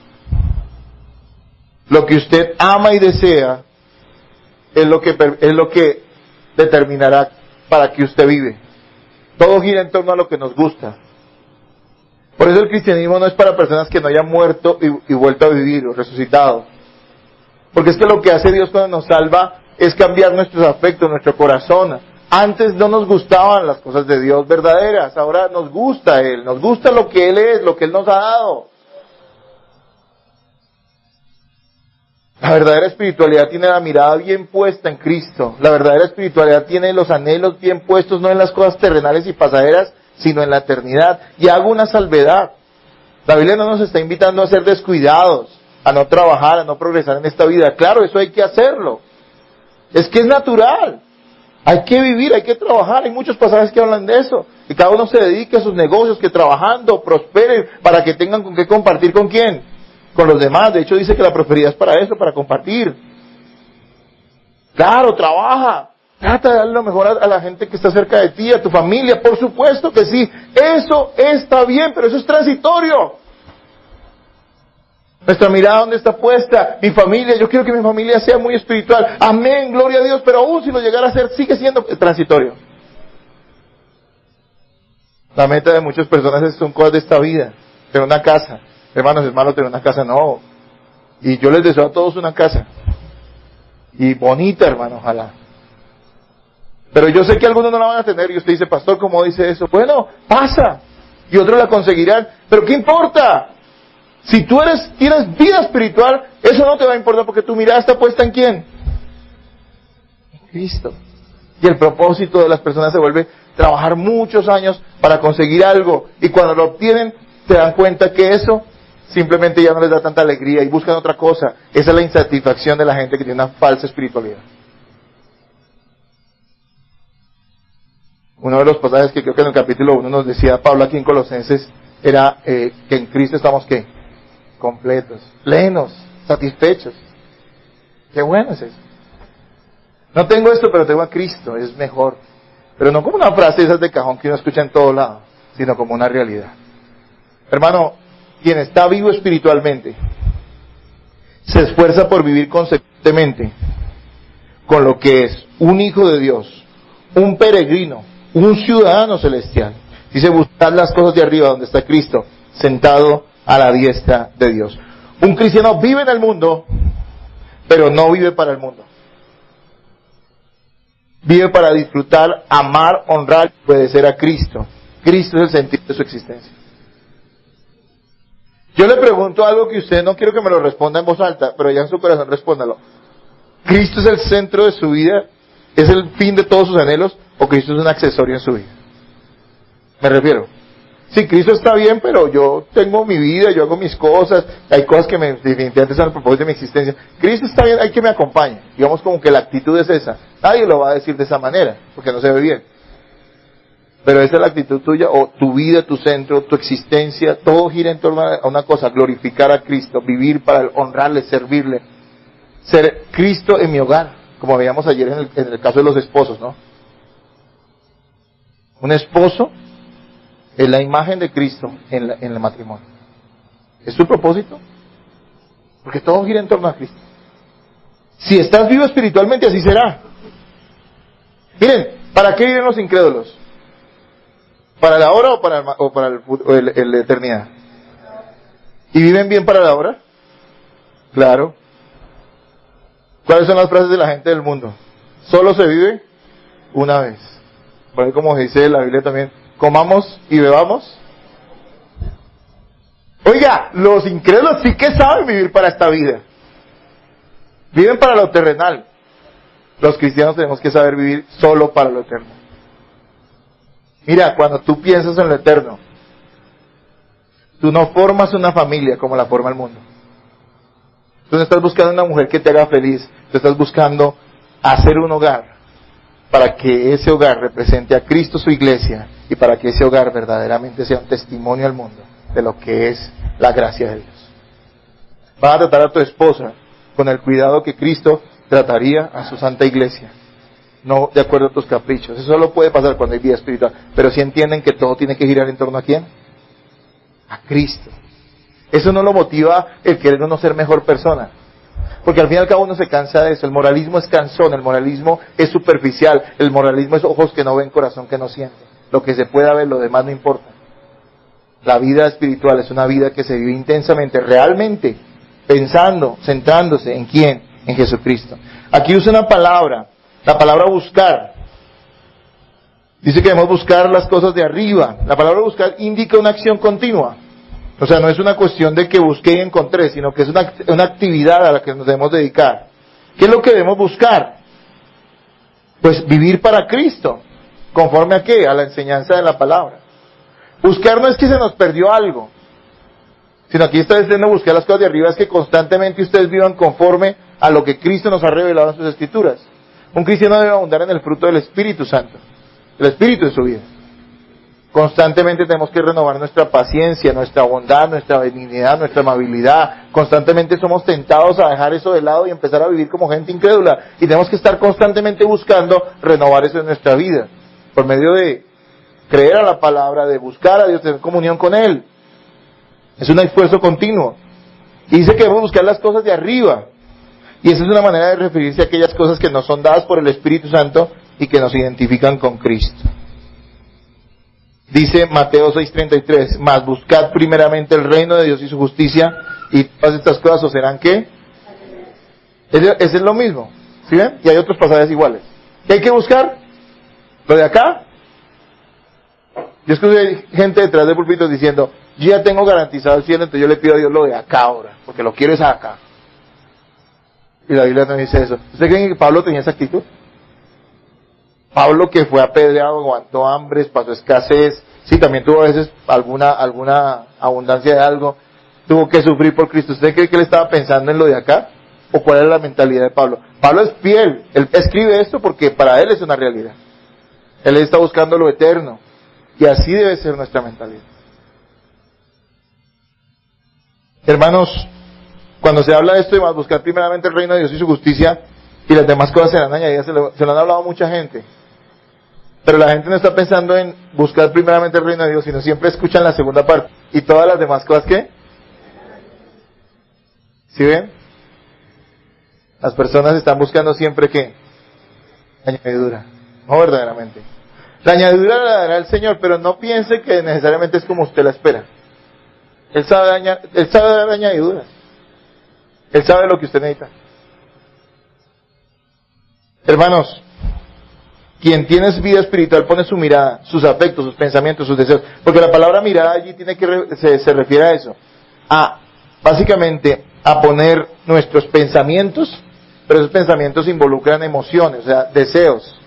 Lo que usted ama y desea es lo que determinará para que usted vive. Todo gira en torno a lo que nos gusta. Por eso el cristianismo no es para personas que no hayan muerto y vuelto a vivir o resucitado. Porque es que lo que hace Dios cuando nos salva es cambiar nuestros afectos, nuestro corazón. Antes no nos gustaban las cosas de Dios verdaderas, ahora nos gusta Él, nos gusta lo que Él es, lo que Él nos ha dado. La verdadera espiritualidad tiene la mirada bien puesta en Cristo. La verdadera espiritualidad tiene los anhelos bien puestos no en las cosas terrenales y pasajeras, sino en la eternidad. Y hago una salvedad. La Biblia no nos está invitando a ser descuidados, a no trabajar, a no progresar en esta vida. Claro, eso hay que hacerlo. Es que es natural. Hay que vivir, hay que trabajar. Hay muchos pasajes que hablan de eso. Y cada uno se dedique a sus negocios, que trabajando prosperen para que tengan con qué compartir con quién. Con los demás. De hecho dice que la prosperidad es para eso, para compartir. Claro, trabaja. Trata de darle lo mejor a la gente que está cerca de ti, a tu familia. Por supuesto que sí. Eso está bien, pero eso es transitorio. Nuestra mirada, ¿dónde está puesta? Mi familia, yo quiero que mi familia sea muy espiritual. Amén, gloria a Dios. Pero aún si lo llegara a ser, sigue siendo transitorio. La meta de muchas personas son cosas de esta vida. Tener una casa. Hermanos, es malo tener una casa, no. Y yo les deseo a todos una casa. Y bonita, hermano, ojalá. Pero yo sé que algunos no la van a tener. Y usted dice, pastor, ¿cómo dice eso? Bueno, pasa. Y otros la conseguirán. Pero ¿qué importa? Si tú tienes vida espiritual, eso no te va a importar porque tu mirada está puesta ¿en quién? En Cristo. Y el propósito de las personas se vuelve trabajar muchos años para conseguir algo. Y cuando lo obtienen, se dan cuenta que eso simplemente ya no les da tanta alegría y buscan otra cosa. Esa es la insatisfacción de la gente que tiene una falsa espiritualidad. Uno de los pasajes que creo que en el capítulo 1 nos decía Pablo aquí en Colosenses era que en Cristo estamos ¿qué? Completos, plenos, satisfechos. Qué bueno es eso. No tengo esto, pero tengo a Cristo, es mejor. Pero no como una frase esas de cajón que uno escucha en todo lado, sino como una realidad. Hermano, quien está vivo espiritualmente se esfuerza por vivir consecuentemente con lo que es un hijo de Dios, un peregrino, un ciudadano celestial. Dice, buscar las cosas de arriba donde está Cristo, sentado a la diestra de Dios. Un cristiano vive en el mundo, pero no vive para el mundo. Vive para disfrutar, amar, honrar y obedecer a Cristo. Cristo es el sentido de su existencia. Yo le pregunto algo que usted no quiero que me lo responda en voz alta, pero ya en su corazón respóndalo. ¿Cristo es el centro de su vida? ¿Es el fin de todos sus anhelos? ¿O Cristo es un accesorio en su vida? Me refiero. Sí, Cristo está bien, pero yo tengo mi vida, yo hago mis cosas, hay cosas que definitivamente son el propósito de mi existencia. Cristo está bien, hay que me acompañe. Digamos como que la actitud es esa. Nadie lo va a decir de esa manera, porque no se ve bien. Pero esa es la actitud tuya, o tu vida, tu centro, tu existencia, todo gira en torno a una cosa, glorificar a Cristo, vivir para él, honrarle, servirle. Ser Cristo en mi hogar, como veíamos ayer en el caso de los esposos, ¿no? Un esposo es la imagen de Cristo en el matrimonio. ¿Es tu propósito? Porque todo gira en torno a Cristo. Si estás vivo espiritualmente, así será. Miren, ¿para qué viven los incrédulos? ¿Para la hora o para la eternidad? ¿Y viven bien para la hora? Claro. ¿Cuáles son las frases de la gente del mundo? Solo se vive una vez. Por ahí, como dice la Biblia también, comamos y bebamos. Oiga, los incrédulos sí que saben vivir para esta vida. Viven para lo terrenal. Los cristianos tenemos que saber vivir solo para lo eterno. Mira, cuando tú piensas en lo eterno, tú no formas una familia como la forma el mundo. Tú no estás buscando una mujer que te haga feliz, tú estás buscando hacer un hogar para que ese hogar represente a Cristo, su iglesia, y para que ese hogar verdaderamente sea un testimonio al mundo de lo que es la gracia de Dios. Vas a tratar a tu esposa con el cuidado que Cristo trataría a su santa iglesia, no de acuerdo a tus caprichos. Eso solo puede pasar cuando hay vida espiritual, pero si entienden que todo tiene que girar en torno a ¿quién? A Cristo. Eso no lo motiva el querer no ser mejor persona, porque al fin y al cabo uno se cansa de eso. El moralismo es cansón, el moralismo es superficial, el moralismo es ojos que no ven, corazón que no siente. Lo que se pueda ver, lo demás no importa. La vida espiritual es una vida que se vive intensamente, realmente, pensando, centrándose en ¿quién? En Jesucristo. Aquí usa una palabra, la palabra buscar. Dice que debemos buscar las cosas de arriba. La palabra buscar indica una acción continua. O sea, no es una cuestión de que busqué y encontré, sino que es una actividad a la que nos debemos dedicar. ¿Qué es lo que debemos buscar? Pues vivir para Cristo. ¿Conforme a qué? A la enseñanza de la palabra. Buscar no es que se nos perdió algo, sino aquí está diciendo buscar las cosas de arriba, es que constantemente ustedes vivan conforme a lo que Cristo nos ha revelado en sus escrituras. Un cristiano debe abundar en el fruto del Espíritu Santo, el Espíritu de su vida. Constantemente tenemos que renovar nuestra paciencia, nuestra bondad, nuestra benignidad, nuestra amabilidad. Constantemente somos tentados a dejar eso de lado y empezar a vivir como gente incrédula. Y tenemos que estar constantemente buscando renovar eso en nuestra vida, por medio de creer a la palabra, de buscar a Dios, tener comunión con Él. Es un esfuerzo continuo. Y dice que debemos buscar las cosas de arriba. Y esa es una manera de referirse a aquellas cosas que nos son dadas por el Espíritu Santo y que nos identifican con Cristo. Dice Mateo 6:33, mas buscad primeramente el reino de Dios y su justicia, y todas estas cosas os serán ¿qué? Ese es lo mismo, ¿sí ven? Y hay otros pasajes iguales. ¿Qué hay que buscar? ¿Lo de acá? Yo escuché gente detrás de púlpitos diciendo, yo ya tengo garantizado el cielo, entonces yo le pido a Dios lo de acá ahora, porque lo quiero es acá. Y la Biblia no dice eso. ¿Usted cree que Pablo tenía esa actitud? Pablo, que fue apedreado, aguantó hambres, pasó escasez, sí, también tuvo a veces alguna abundancia de algo, tuvo que sufrir por Cristo. ¿Usted cree que él estaba pensando en lo de acá? ¿O cuál era la mentalidad de Pablo? Pablo es fiel, él escribe esto porque para él es una realidad. Él está buscando lo eterno, y así debe ser nuestra mentalidad. Hermanos, cuando se habla de esto de más buscar primeramente el reino de Dios y su justicia, y las demás cosas serán añadidas, se lo han hablado a mucha gente. Pero la gente no está pensando en buscar primeramente el reino de Dios, sino siempre escuchan la segunda parte. ¿Y todas las demás cosas qué? ¿Sí ven? Las personas están buscando siempre ¿qué? Añadidura. No verdaderamente. La añadidura la dará el Señor, pero no piense que necesariamente es como usted la espera. Él sabe dar añadiduras. Él sabe lo que usted necesita. Hermanos, quien tiene vida espiritual pone su mirada, sus afectos, sus pensamientos, sus deseos. Porque la palabra mirada allí se refiere a eso. Básicamente, a poner nuestros pensamientos, pero esos pensamientos involucran emociones, o sea, deseos.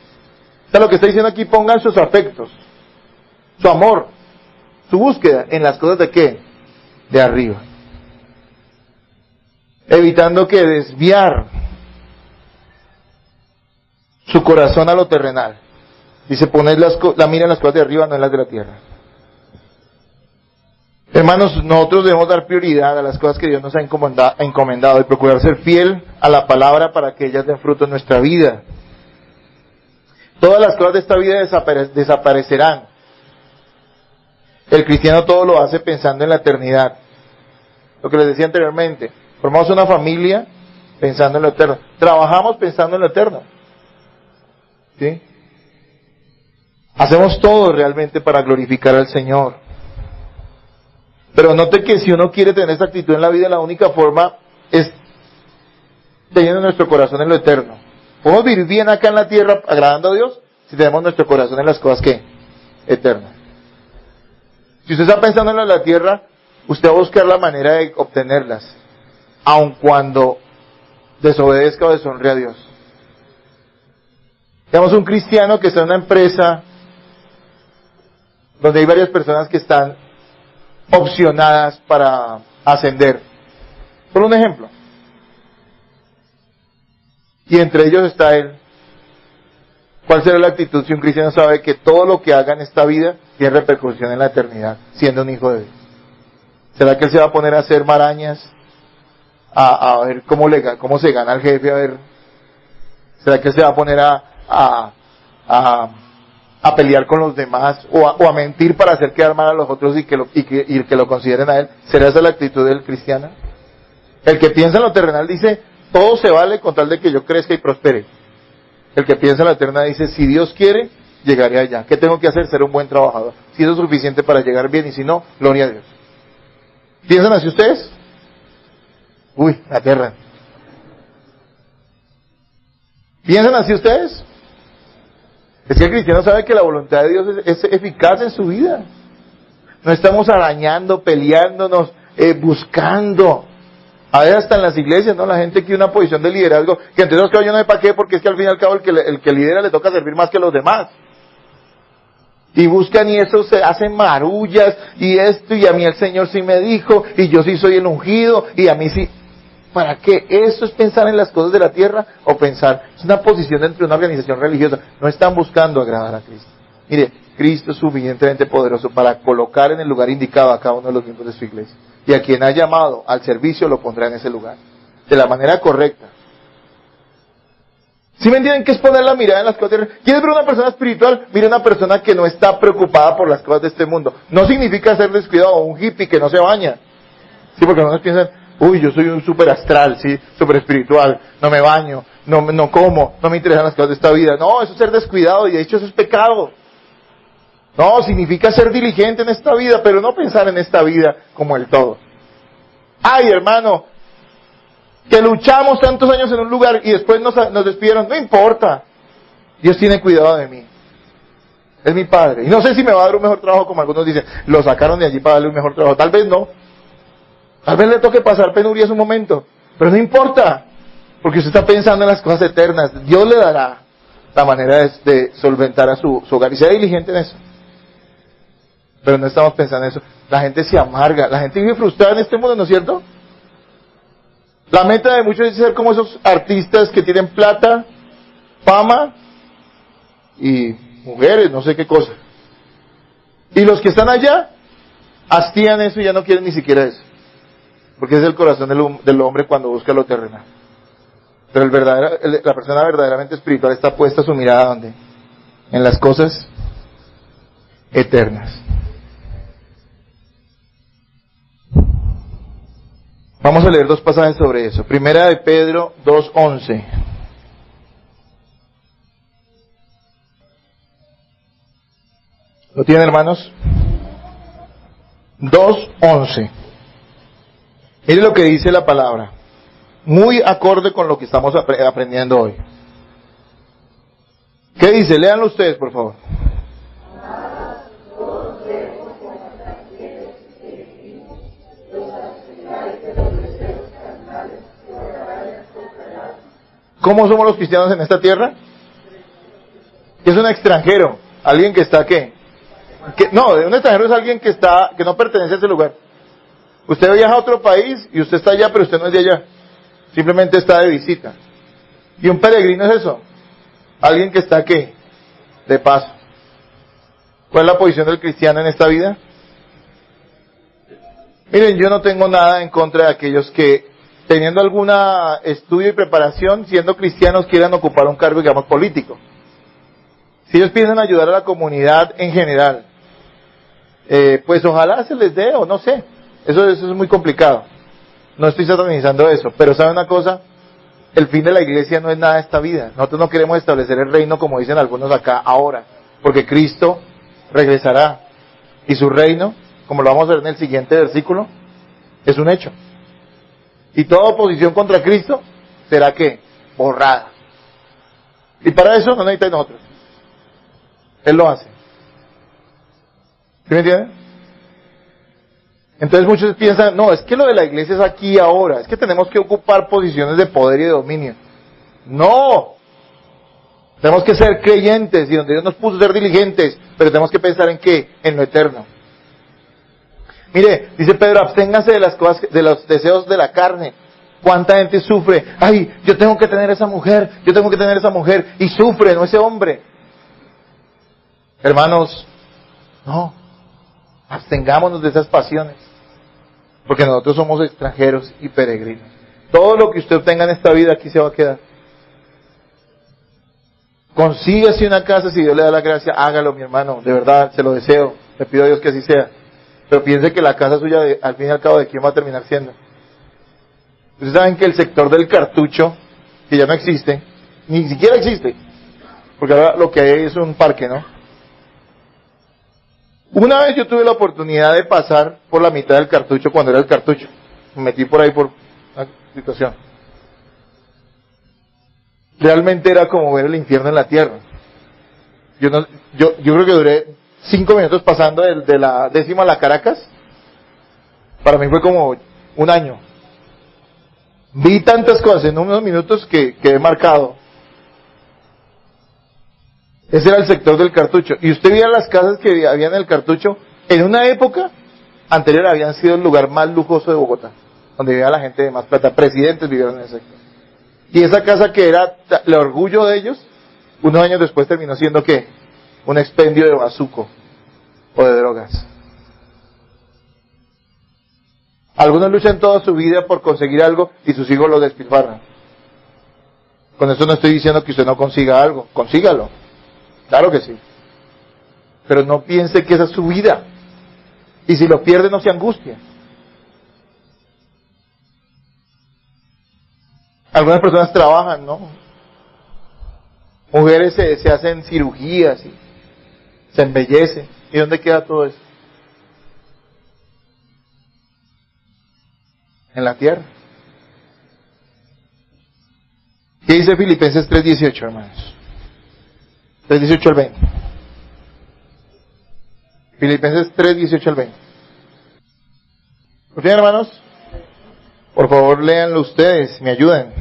O sea, lo que está diciendo aquí, pongan sus afectos, su amor, su búsqueda en las cosas de qué, de arriba, evitando que desviar su corazón a lo terrenal. Dice, poner la mira en las cosas de arriba, no en las de la tierra. Hermanos, nosotros debemos dar prioridad a las cosas que Dios nos ha encomendado y procurar ser fiel a la palabra para que ellas den fruto en nuestra vida. Todas las cosas de esta vida desaparecerán. El cristiano todo lo hace pensando en la eternidad. Lo que les decía anteriormente, formamos una familia pensando en lo eterno. Trabajamos pensando en lo eterno. ¿Sí? Hacemos todo realmente para glorificar al Señor. Pero note que si uno quiere tener esa actitud en la vida, la única forma es teniendo nuestro corazón en lo eterno. Podemos vivir bien acá en la tierra agradando a Dios si tenemos nuestro corazón en las cosas que eternas. Si usted está pensando en la tierra, usted va a buscar la manera de obtenerlas, aun cuando desobedezca o deshonre a Dios. Digamos un cristiano que está en una empresa donde hay varias personas que están opcionadas para ascender. Por un ejemplo. Y entre ellos está él. ¿Cuál será la actitud si un cristiano sabe que todo lo que haga en esta vida tiene repercusión en la eternidad, siendo un hijo de Dios? ¿Será que él se va a poner a hacer marañas? A ver cómo se gana el jefe, a ver. ¿Será que él se va a poner a pelear con los demás o a mentir para hacer quedar mal a los otros y que lo consideren a él? ¿Será esa la actitud del cristiano? El que piensa en lo terrenal dice, todo se vale con tal de que yo crezca y prospere. El que piensa en la eterna dice, si Dios quiere, llegaré allá. ¿Qué tengo que hacer? Ser un buen trabajador. Si eso es suficiente para llegar bien y si no, gloria a Dios. ¿Piensan así ustedes? Uy, la tierra. ¿Piensan así ustedes? Es que el cristiano sabe que la voluntad de Dios es eficaz en su vida. No estamos arañando, peleándonos, buscando. A veces hasta en las iglesias, ¿no? La gente quiere una posición de liderazgo, que entonces yo no sé para qué, porque es que al fin y al cabo el que lidera le toca servir más que los demás. Y buscan y eso se hacen marullas, y esto, y a mí el Señor sí me dijo, y yo sí soy el ungido, y a mí sí. ¿Para qué? ¿Eso es pensar en las cosas de la tierra o pensar? Es una posición dentro de una organización religiosa. No están buscando agradar a Cristo. Mire, Cristo es suficientemente poderoso para colocar en el lugar indicado a cada uno de los miembros de su iglesia. Y a quien ha llamado al servicio lo pondrá en ese lugar. De la manera correcta. ¿Sí me entienden qué es poner la mirada en las cosas de la tierra? ¿Quieres ver una persona espiritual? Mira una persona que no está preocupada por las cosas de este mundo. No significa ser descuidado o un hippie que no se baña. Sí, porque algunos piensan, uy, yo soy un súper astral, sí, súper espiritual, no me baño, no como, no me interesan las cosas de esta vida. No, eso es ser descuidado y de hecho eso es pecado. No, significa ser diligente en esta vida, pero no pensar en esta vida como el todo. Ay, hermano, que luchamos tantos años en un lugar y después nos despidieron, no importa. Dios tiene cuidado de mí. Es mi Padre. Y no sé si me va a dar un mejor trabajo, como algunos dicen, lo sacaron de allí para darle un mejor trabajo. Tal vez no. Tal vez le toque pasar penurias un momento, pero no importa, porque usted está pensando en las cosas eternas. Dios le dará la manera de solventar a su hogar y sea diligente en eso. Pero no estamos pensando en eso. La gente se amarga, la gente vive frustrada en este mundo, ¿no es cierto? La meta de muchos es ser como esos artistas que tienen plata, fama y mujeres, no sé qué cosa. Y los que están allá hastían eso y ya no quieren ni siquiera eso. Porque es el corazón del hombre cuando busca lo terrenal. Pero la persona verdaderamente espiritual está puesta su mirada ¿dónde? En las cosas eternas. Vamos a leer dos pasajes sobre eso. Primera de Pedro 2:11. ¿Lo tienen, hermanos? 2:11. Mire lo que dice la palabra. Muy acorde con lo que estamos aprendiendo hoy. ¿Qué dice? Léanlo ustedes, por favor. ¿Cómo somos los cristianos en esta tierra? ¿Qué es un extranjero? Alguien que está ¿qué? No, un extranjero es alguien que no pertenece a ese lugar. Usted viaja a otro país y usted está allá, pero usted no es de allá. Simplemente está de visita. Y un peregrino es eso. Alguien que está, ¿qué? De paso. ¿Cuál es la posición del cristiano en esta vida? Miren, yo no tengo nada en contra de aquellos que, teniendo algún estudio y preparación, siendo cristianos, quieran ocupar un cargo, digamos, político. Si ellos piensan ayudar a la comunidad en general, pues ojalá se les dé, o no sé. Eso es muy complicado. No estoy satanizando eso, pero ¿sabe una cosa? El fin de la iglesia no es nada de esta vida. Nosotros no queremos establecer el reino como dicen algunos acá ahora, porque Cristo regresará y su reino, como lo vamos a ver en el siguiente versículo, es un hecho. Y toda oposición contra Cristo será ¿qué? Borrada. Y para eso no necesita de nosotros. Él lo hace. ¿Sí me entienden? Entonces muchos piensan, no, es que lo de la iglesia es aquí y ahora, es que tenemos que ocupar posiciones de poder y de dominio. No, tenemos que ser creyentes y donde Dios nos puso ser diligentes, pero tenemos que pensar en qué, en lo eterno. Mire, dice Pedro, absténganse de las cosas, de los deseos de la carne. ¿Cuánta gente sufre? Ay, yo tengo que tener esa mujer, y sufre, no ese hombre. Hermanos, no, abstengámonos de esas pasiones. Porque nosotros somos extranjeros y peregrinos. Todo lo que usted obtenga en esta vida aquí se va a quedar. Consígase una casa, si Dios le da la gracia, hágalo, mi hermano, de verdad, se lo deseo, le pido a Dios que así sea. Pero piense que la casa suya, al fin y al cabo, ¿de quién va a terminar siendo? Ustedes saben que el sector del cartucho, que ya no existe, ni siquiera existe, porque ahora lo que hay es un parque, ¿no? Una vez yo tuve la oportunidad de pasar por la mitad del cartucho cuando era el cartucho. Me metí por ahí por una situación. Realmente era como ver el infierno en la tierra. Yo creo que duré 5 minutos pasando de la 10ª a la Caracas. Para mí fue como un año. Vi tantas cosas en unos minutos que quedé marcado. Ese era el sector del cartucho. Y usted veía las casas que había en el cartucho, en una época anterior habían sido el lugar más lujoso de Bogotá, donde vivía la gente de más plata, presidentes vivieron en ese sector. Y esa casa que era el orgullo de ellos, unos años después terminó siendo ¿qué? Un expendio de bazuco o de drogas. Algunos luchan toda su vida por conseguir algo y sus hijos lo despilfarran. Con eso no estoy diciendo que usted no consiga algo, consígalo. Claro que sí. Pero no piense que esa es su vida. Y si lo pierde, no se angustia. Algunas personas trabajan, ¿no? Mujeres se hacen cirugías y se embellecen. ¿Y dónde queda todo eso? En la tierra. ¿Qué dice Filipenses 3:18, hermanos? 3:18 al 20. Filipenses 3:18 al 20. ¿Lo tienen, hermanos? Por favor, léanlo ustedes, me ayudan.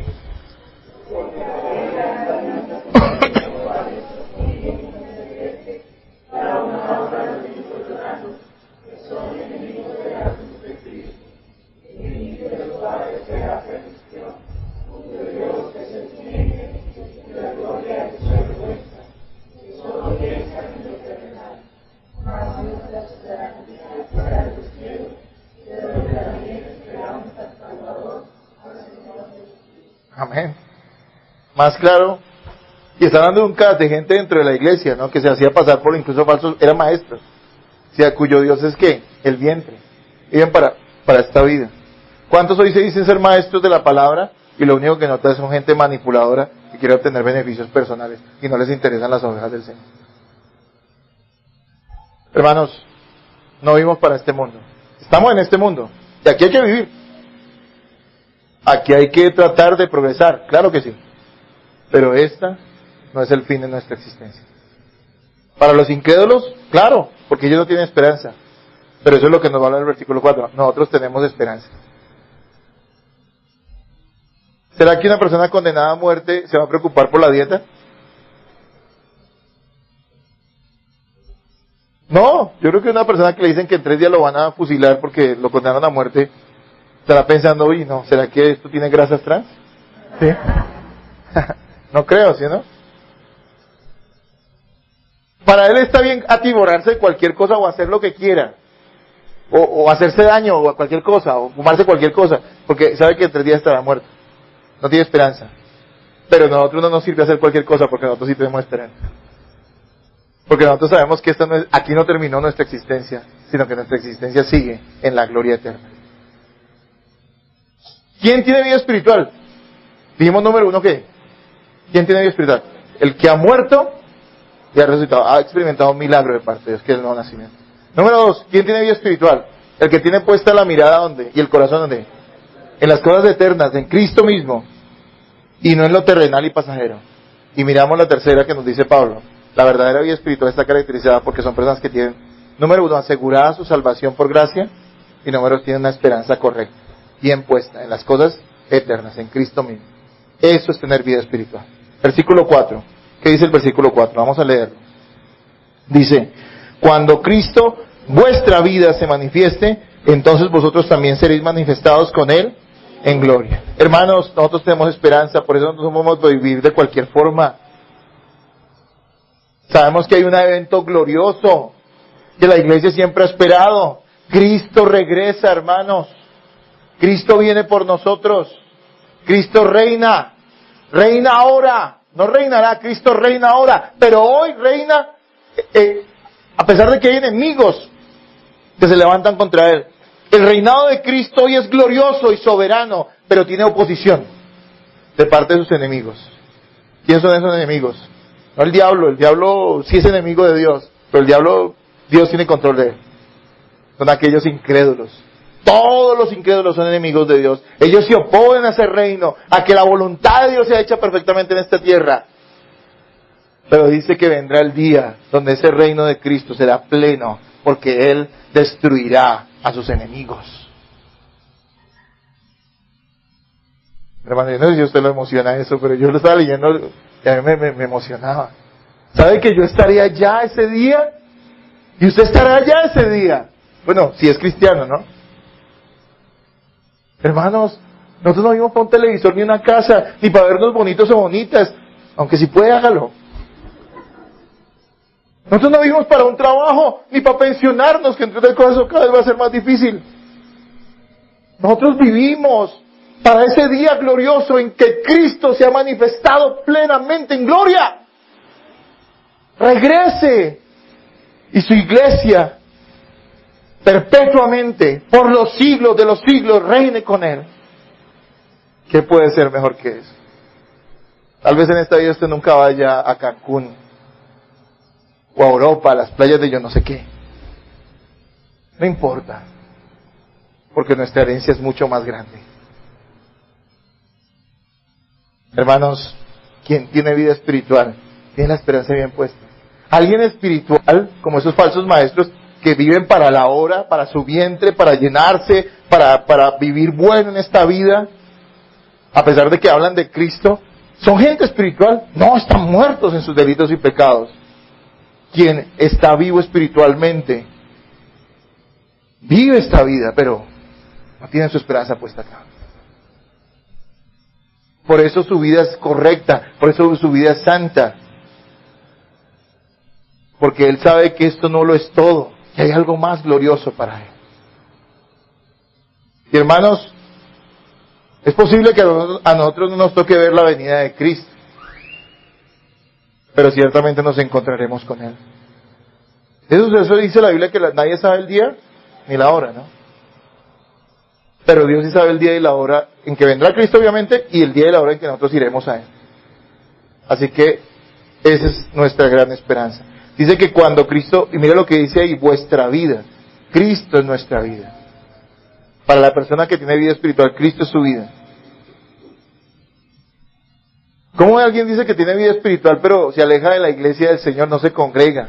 Amén. Más claro. Y está hablando de un caso de gente dentro de la iglesia, ¿no? Que se hacía pasar por incluso falsos, eran maestros. O sea, cuyo Dios es ¿qué? El vientre. Viven para esta vida. ¿Cuántos hoy se dicen ser maestros de la palabra? Y lo único que notan son gente manipuladora que quiere obtener beneficios personales y no les interesan las ovejas del Señor. Hermanos, no vivimos para este mundo. Estamos en este mundo. Y aquí hay que vivir. Aquí hay que tratar de progresar, claro que sí. Pero esta no es el fin de nuestra existencia. Para los incrédulos, claro, porque ellos no tienen esperanza. Pero eso es lo que nos va a hablar el versículo 4. Nosotros tenemos esperanza. ¿Será que una persona condenada a muerte se va a preocupar por la dieta? No, yo creo que una persona que le dicen que en 3 días lo van a fusilar porque lo condenaron a muerte, estará pensando, uy, no, ¿será que esto tiene grasas trans? Sí. No creo, ¿sí, no? Para él está bien atiborrarse de cualquier cosa o hacer lo que quiera. O hacerse daño o cualquier cosa, o fumarse cualquier cosa, porque sabe que en 3 días estará muerto. No tiene esperanza. Pero a nosotros no nos sirve hacer cualquier cosa porque nosotros sí tenemos esperanza. Porque nosotros sabemos que aquí no terminó nuestra existencia, sino que nuestra existencia sigue en la gloria eterna. ¿Quién tiene vida espiritual? Dijimos número 1, ¿qué? ¿Quién tiene vida espiritual? El que ha muerto y ha resucitado, ha experimentado un milagro de parte de Dios, que es el nuevo nacimiento. Número 2, ¿quién tiene vida espiritual? El que tiene puesta la mirada ¿dónde? Y el corazón ¿dónde? En las cosas eternas, en Cristo mismo, y no en lo terrenal y pasajero. Y miramos la tercera que nos dice Pablo. La verdadera vida espiritual está caracterizada porque son personas que tienen, número 1, asegurada su salvación por gracia, y número 2, tienen una esperanza correcta, bien puesta en las cosas eternas, en Cristo mismo. Eso es tener vida espiritual. Versículo 4. ¿Qué dice el versículo 4? Vamos a leerlo. Dice, cuando Cristo, vuestra vida, se manifieste, entonces vosotros también seréis manifestados con Él en gloria. Hermanos, nosotros tenemos esperanza, por eso no podemos vivir de cualquier forma. Sabemos que hay un evento glorioso que la iglesia siempre ha esperado. Cristo regresa, hermanos. Cristo viene por nosotros. Cristo reina. Reina ahora. No reinará, Cristo reina ahora. Pero hoy reina, a pesar de que hay enemigos que se levantan contra Él. El reinado de Cristo hoy es glorioso y soberano, pero tiene oposición de parte de sus enemigos. ¿Quiénes son esos enemigos? No el diablo sí es enemigo de Dios, pero el diablo, Dios tiene control de él. Son aquellos incrédulos. Todos los incrédulos son enemigos de Dios. Ellos se oponen a ese reino, a que la voluntad de Dios sea hecha perfectamente en esta tierra. Pero dice que vendrá el día donde ese reino de Cristo será pleno, porque Él destruirá a sus enemigos. Hermano, yo no sé si a usted lo emociona eso, pero yo lo estaba leyendo y a mí me emocionaba. ¿Sabe que yo estaría allá ese día? Y usted estará allá ese día. Bueno, si es cristiano, ¿no? Hermanos, nosotros no vivimos para un televisor ni una casa, ni para vernos bonitos o bonitas, aunque si puede, hágalo. Nosotros no vivimos para un trabajo, ni para pensionarnos, que entre otras cosas eso cada vez va a ser más difícil. Nosotros vivimos para ese día glorioso en que Cristo se ha manifestado plenamente en gloria. Regrese y su iglesia perpetuamente, por los siglos de los siglos, reine con Él. ¿Qué puede ser mejor que eso? Tal vez en esta vida usted nunca vaya a Cancún o a Europa, a las playas de yo no sé qué. No importa, porque nuestra herencia es mucho más grande. Hermanos, quien tiene vida espiritual tiene la esperanza bien puesta. Alguien espiritual, como esos falsos maestros que viven para la hora, para su vientre, para llenarse, para vivir bueno en esta vida, a pesar de que hablan de Cristo, son gente espiritual. No, están muertos en sus delitos y pecados. Quien está vivo espiritualmente vive esta vida, pero no tiene su esperanza puesta acá. Por eso su vida es correcta, por eso su vida es santa. Porque él sabe que esto no lo es todo, que hay algo más glorioso para él. Y hermanos, es posible que a nosotros no nos toque ver la venida de Cristo, pero ciertamente nos encontraremos con Él. Eso dice la Biblia, que nadie sabe el día ni la hora, ¿no? Pero Dios sí sabe el día y la hora en que vendrá Cristo, obviamente, y el día y la hora en que nosotros iremos a Él. Así que esa es nuestra gran esperanza. Dice que cuando Cristo, y mira lo que dice ahí, vuestra vida, Cristo es nuestra vida. Para la persona que tiene vida espiritual, Cristo es su vida. ¿Cómo alguien dice que tiene vida espiritual pero se aleja de la iglesia del Señor, no se congrega?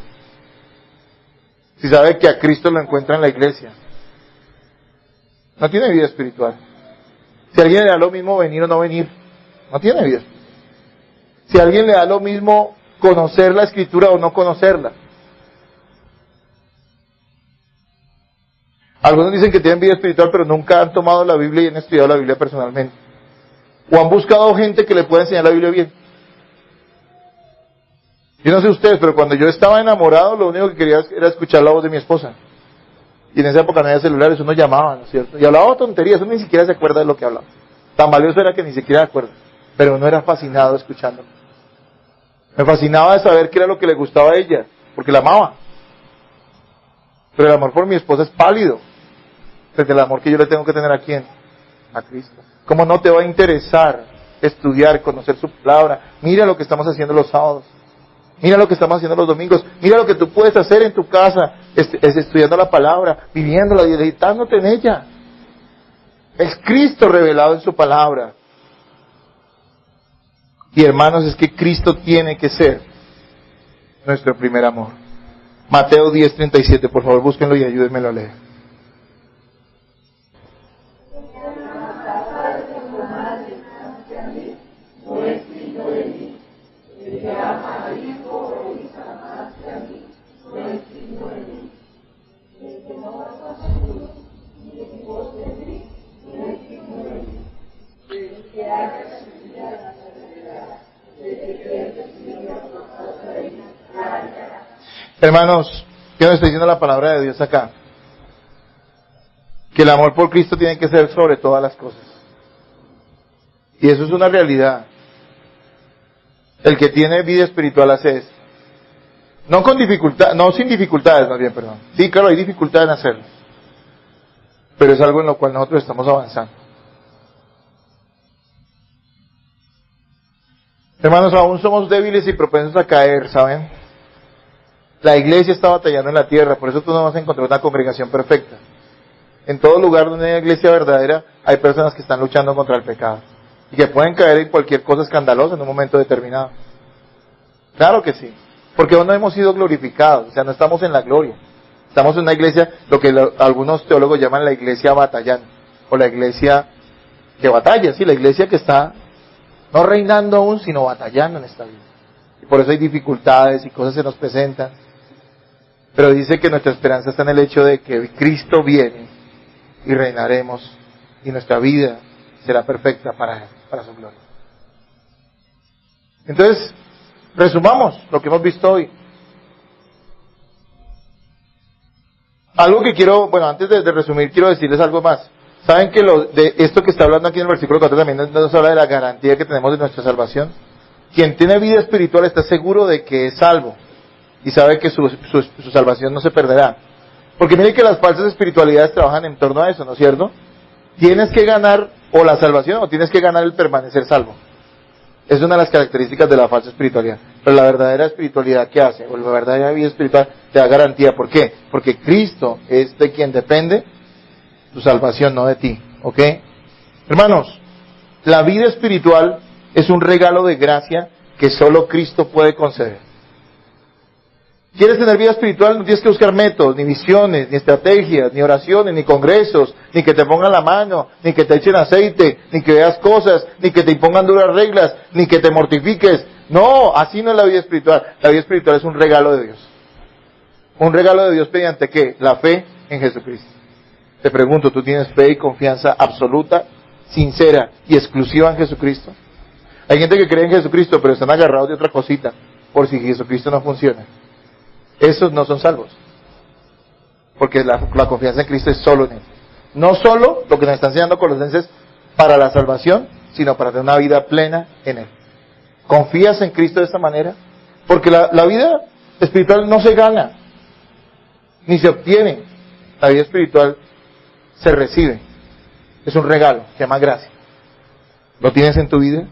Si sabe que a Cristo lo encuentra en la iglesia. No tiene vida espiritual. Si a alguien le da lo mismo venir o no venir, no tiene vida espiritual. Si a alguien le da lo mismo conocer la Escritura o no conocerla, Algunos dicen que tienen vida espiritual, pero nunca han tomado la Biblia y han estudiado la Biblia personalmente. O han buscado gente que le pueda enseñar la Biblia bien. Yo no sé ustedes, pero cuando yo estaba enamorado, lo único que quería era escuchar la voz de mi esposa. Y en esa época no había celulares, uno llamaba, ¿no es cierto? Y hablaba tonterías, uno ni siquiera se acuerda de lo que hablaba. Tan valioso era que ni siquiera se acuerda. Pero uno era fascinado escuchándolo. Me fascinaba de saber qué era lo que le gustaba a ella, porque la amaba. Pero el amor por mi esposa es pálido frente al amor que yo le tengo que tener a quién, a Cristo. ¿Cómo no te va a interesar estudiar, conocer su palabra? Mira lo que estamos haciendo los sábados. Mira lo que estamos haciendo los domingos. Mira lo que tú puedes hacer en tu casa, es estudiando la palabra, viviéndola y deleitándote en ella. Es Cristo revelado en su palabra. Y hermanos, es que Cristo tiene que ser nuestro primer amor. Mateo 10:37, por favor, búsquenlo y ayúdenmelo a leer. Hermanos, ¿qué nos está diciendo la palabra de Dios acá? Que el amor por Cristo tiene que ser sobre todas las cosas. Y eso es una realidad. El que tiene vida espiritual hace esto. No con dificultad, no sin dificultades, más bien, perdón. Sí, claro, hay dificultad en hacerlo. Pero es algo en lo cual nosotros estamos avanzando. Hermanos, aún somos débiles y propensos a caer, ¿saben? La iglesia está batallando en la tierra, por eso tú no vas a encontrar una congregación perfecta. En todo lugar donde hay iglesia verdadera, hay personas que están luchando contra el pecado. Y que pueden caer en cualquier cosa escandalosa en un momento determinado. Claro que sí. Porque aún no hemos sido glorificados, o sea, no estamos en la gloria. Estamos en una iglesia, lo que algunos teólogos llaman la iglesia batallando. O la iglesia que batalla, sí, la iglesia que está no reinando aún, sino batallando en esta vida. Y por eso hay dificultades y cosas se nos presentan. Pero dice que nuestra esperanza está en el hecho de que Cristo viene y reinaremos y nuestra vida será perfecta para su gloria. Entonces, resumamos lo que hemos visto hoy. Algo que quiero, bueno, antes de resumir, quiero decirles algo más. ¿Saben que de esto que está hablando aquí en el versículo 4 también nos habla de la garantía que tenemos de nuestra salvación? Quien tiene vida espiritual está seguro de que es salvo. Y sabe que su salvación no se perderá. Porque miren que las falsas espiritualidades trabajan en torno a eso, ¿no es cierto? Tienes que ganar o la salvación o tienes que ganar el permanecer salvo. Es una de las características de la falsa espiritualidad. Pero la verdadera espiritualidad, ¿qué hace? O la verdadera vida espiritual te da garantía. ¿Por qué? Porque Cristo es de quien depende tu salvación, no de ti. ¿Ok? Hermanos, la vida espiritual es un regalo de gracia que solo Cristo puede conceder. ¿Quieres tener vida espiritual? No tienes que buscar métodos, ni visiones, ni estrategias, ni oraciones, ni congresos, ni que te pongan la mano, ni que te echen aceite, ni que veas cosas, ni que te impongan duras reglas, ni que te mortifiques. No, así no es la vida espiritual. La vida espiritual es un regalo de Dios. ¿Un regalo de Dios mediante qué? La fe en Jesucristo. Te pregunto, ¿tú tienes fe y confianza absoluta, sincera y exclusiva en Jesucristo? Hay gente que cree en Jesucristo, pero están agarrados de otra cosita, por si Jesucristo no funciona. Esos no son salvos. Porque la confianza en Cristo es solo en Él. No solo lo que nos está enseñando Colosenses para la salvación, sino para tener una vida plena en Él. ¿Confías en Cristo de esta manera? Porque la vida espiritual no se gana, ni se obtiene. La vida espiritual se recibe. Es un regalo, se llama gracia. ¿Lo tienes en tu vida?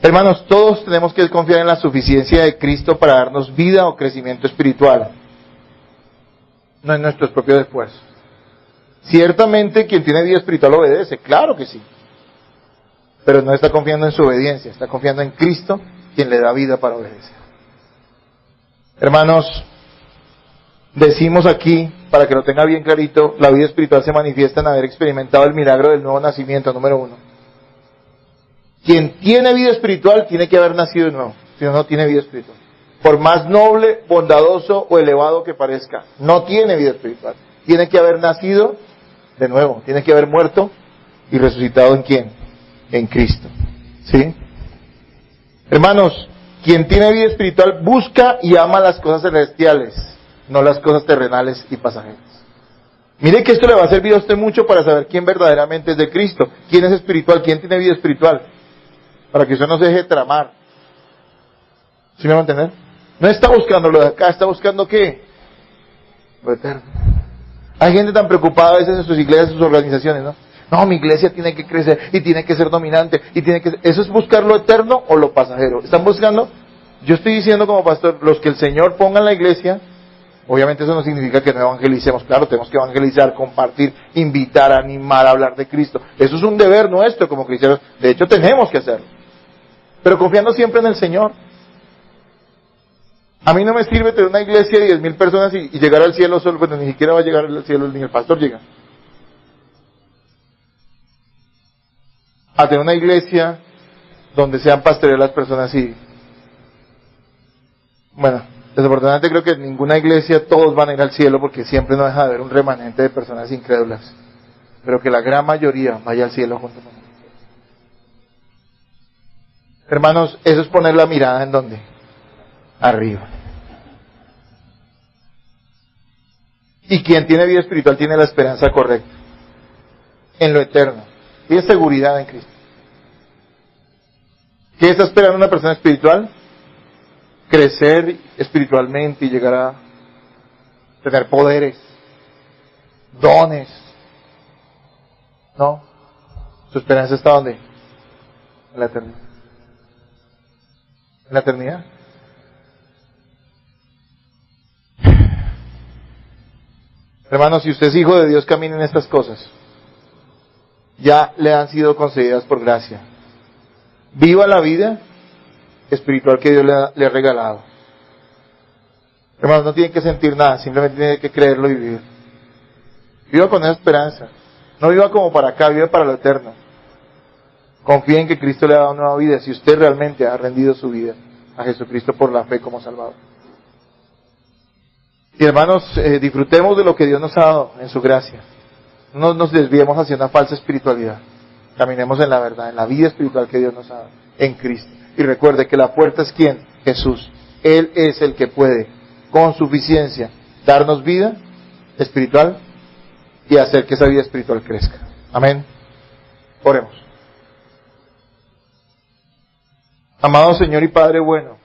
Hermanos, todos tenemos que confiar en la suficiencia de Cristo para darnos vida o crecimiento espiritual. No en nuestros propios esfuerzos. Ciertamente quien tiene vida espiritual obedece, claro que sí. Pero no está confiando en su obediencia, está confiando en Cristo, quien le da vida para obedecer. Hermanos, decimos aquí, para que lo tenga bien clarito, la vida espiritual se manifiesta en haber experimentado el milagro del nuevo nacimiento, número 1. Quien tiene vida espiritual tiene que haber nacido de nuevo, si no, no tiene vida espiritual. Por más noble, bondadoso o elevado que parezca, no tiene vida espiritual. tiene que haber nacido de nuevo, tiene que haber muerto y resucitado ¿en quién? En Cristo. ¿Sí? Hermanos, quien tiene vida espiritual busca y ama las cosas celestiales, no las cosas terrenales y pasajeras. Mire que esto le va a servir a usted mucho para saber quién verdaderamente es de Cristo, quién es espiritual, quién tiene vida espiritual, para que usted no se deje tramar. ¿Sí me va a entender? No está buscando lo de acá, está buscando ¿qué? Lo eterno. Hay gente tan preocupada a veces en sus iglesias, en sus organizaciones, ¿no? No, mi iglesia tiene que crecer y tiene que ser dominante y tiene que... ¿Eso es buscar lo eterno o lo pasajero? ¿Están buscando? Yo estoy diciendo como pastor, los que el Señor ponga en la iglesia, obviamente eso no significa que no evangelicemos, claro, tenemos que evangelizar, compartir, invitar, animar, hablar de Cristo. Eso es un deber nuestro como cristianos, de hecho tenemos que hacerlo. Pero confiando siempre en el Señor. A mí no me sirve tener una iglesia de 10,000 personas y llegar al cielo solo, pero ni siquiera va a llegar al cielo, ni el pastor llega. A tener una iglesia donde sean pastoreadas las personas y... Bueno, desafortunadamente creo que en ninguna iglesia todos van a ir al cielo porque siempre no deja de haber un remanente de personas incrédulas. Pero que la gran mayoría vaya al cielo junto con nosotros. Hermanos, eso es poner la mirada ¿en dónde? Arriba. Y quien tiene vida espiritual tiene la esperanza correcta en lo eterno. Tiene seguridad en Cristo. ¿Qué está esperando una persona espiritual? Crecer espiritualmente y llegar a tener poderes, dones. ¿No? ¿Su esperanza está dónde? En la eternidad. ¿En la eternidad? Hermanos, si usted es hijo de Dios, camine en estas cosas. Ya le han sido concedidas por gracia. Viva la vida espiritual que Dios le ha regalado. Hermanos, no tiene que sentir nada, simplemente tiene que creerlo y vivir. Viva con esa esperanza. No viva como para acá, viva para lo eterno. Confíe en que Cristo le ha dado nueva vida, si usted realmente ha rendido su vida a Jesucristo por la fe como Salvador. Y hermanos, disfrutemos de lo que Dios nos ha dado en su gracia. No nos desviemos hacia una falsa espiritualidad. Caminemos en la verdad, en la vida espiritual que Dios nos ha dado, en Cristo. Y recuerde que la puerta es ¿quién? Jesús. Él es el que puede, con suficiencia, darnos vida espiritual y hacer que esa vida espiritual crezca. Amén. Oremos. Amado Señor y Padre bueno,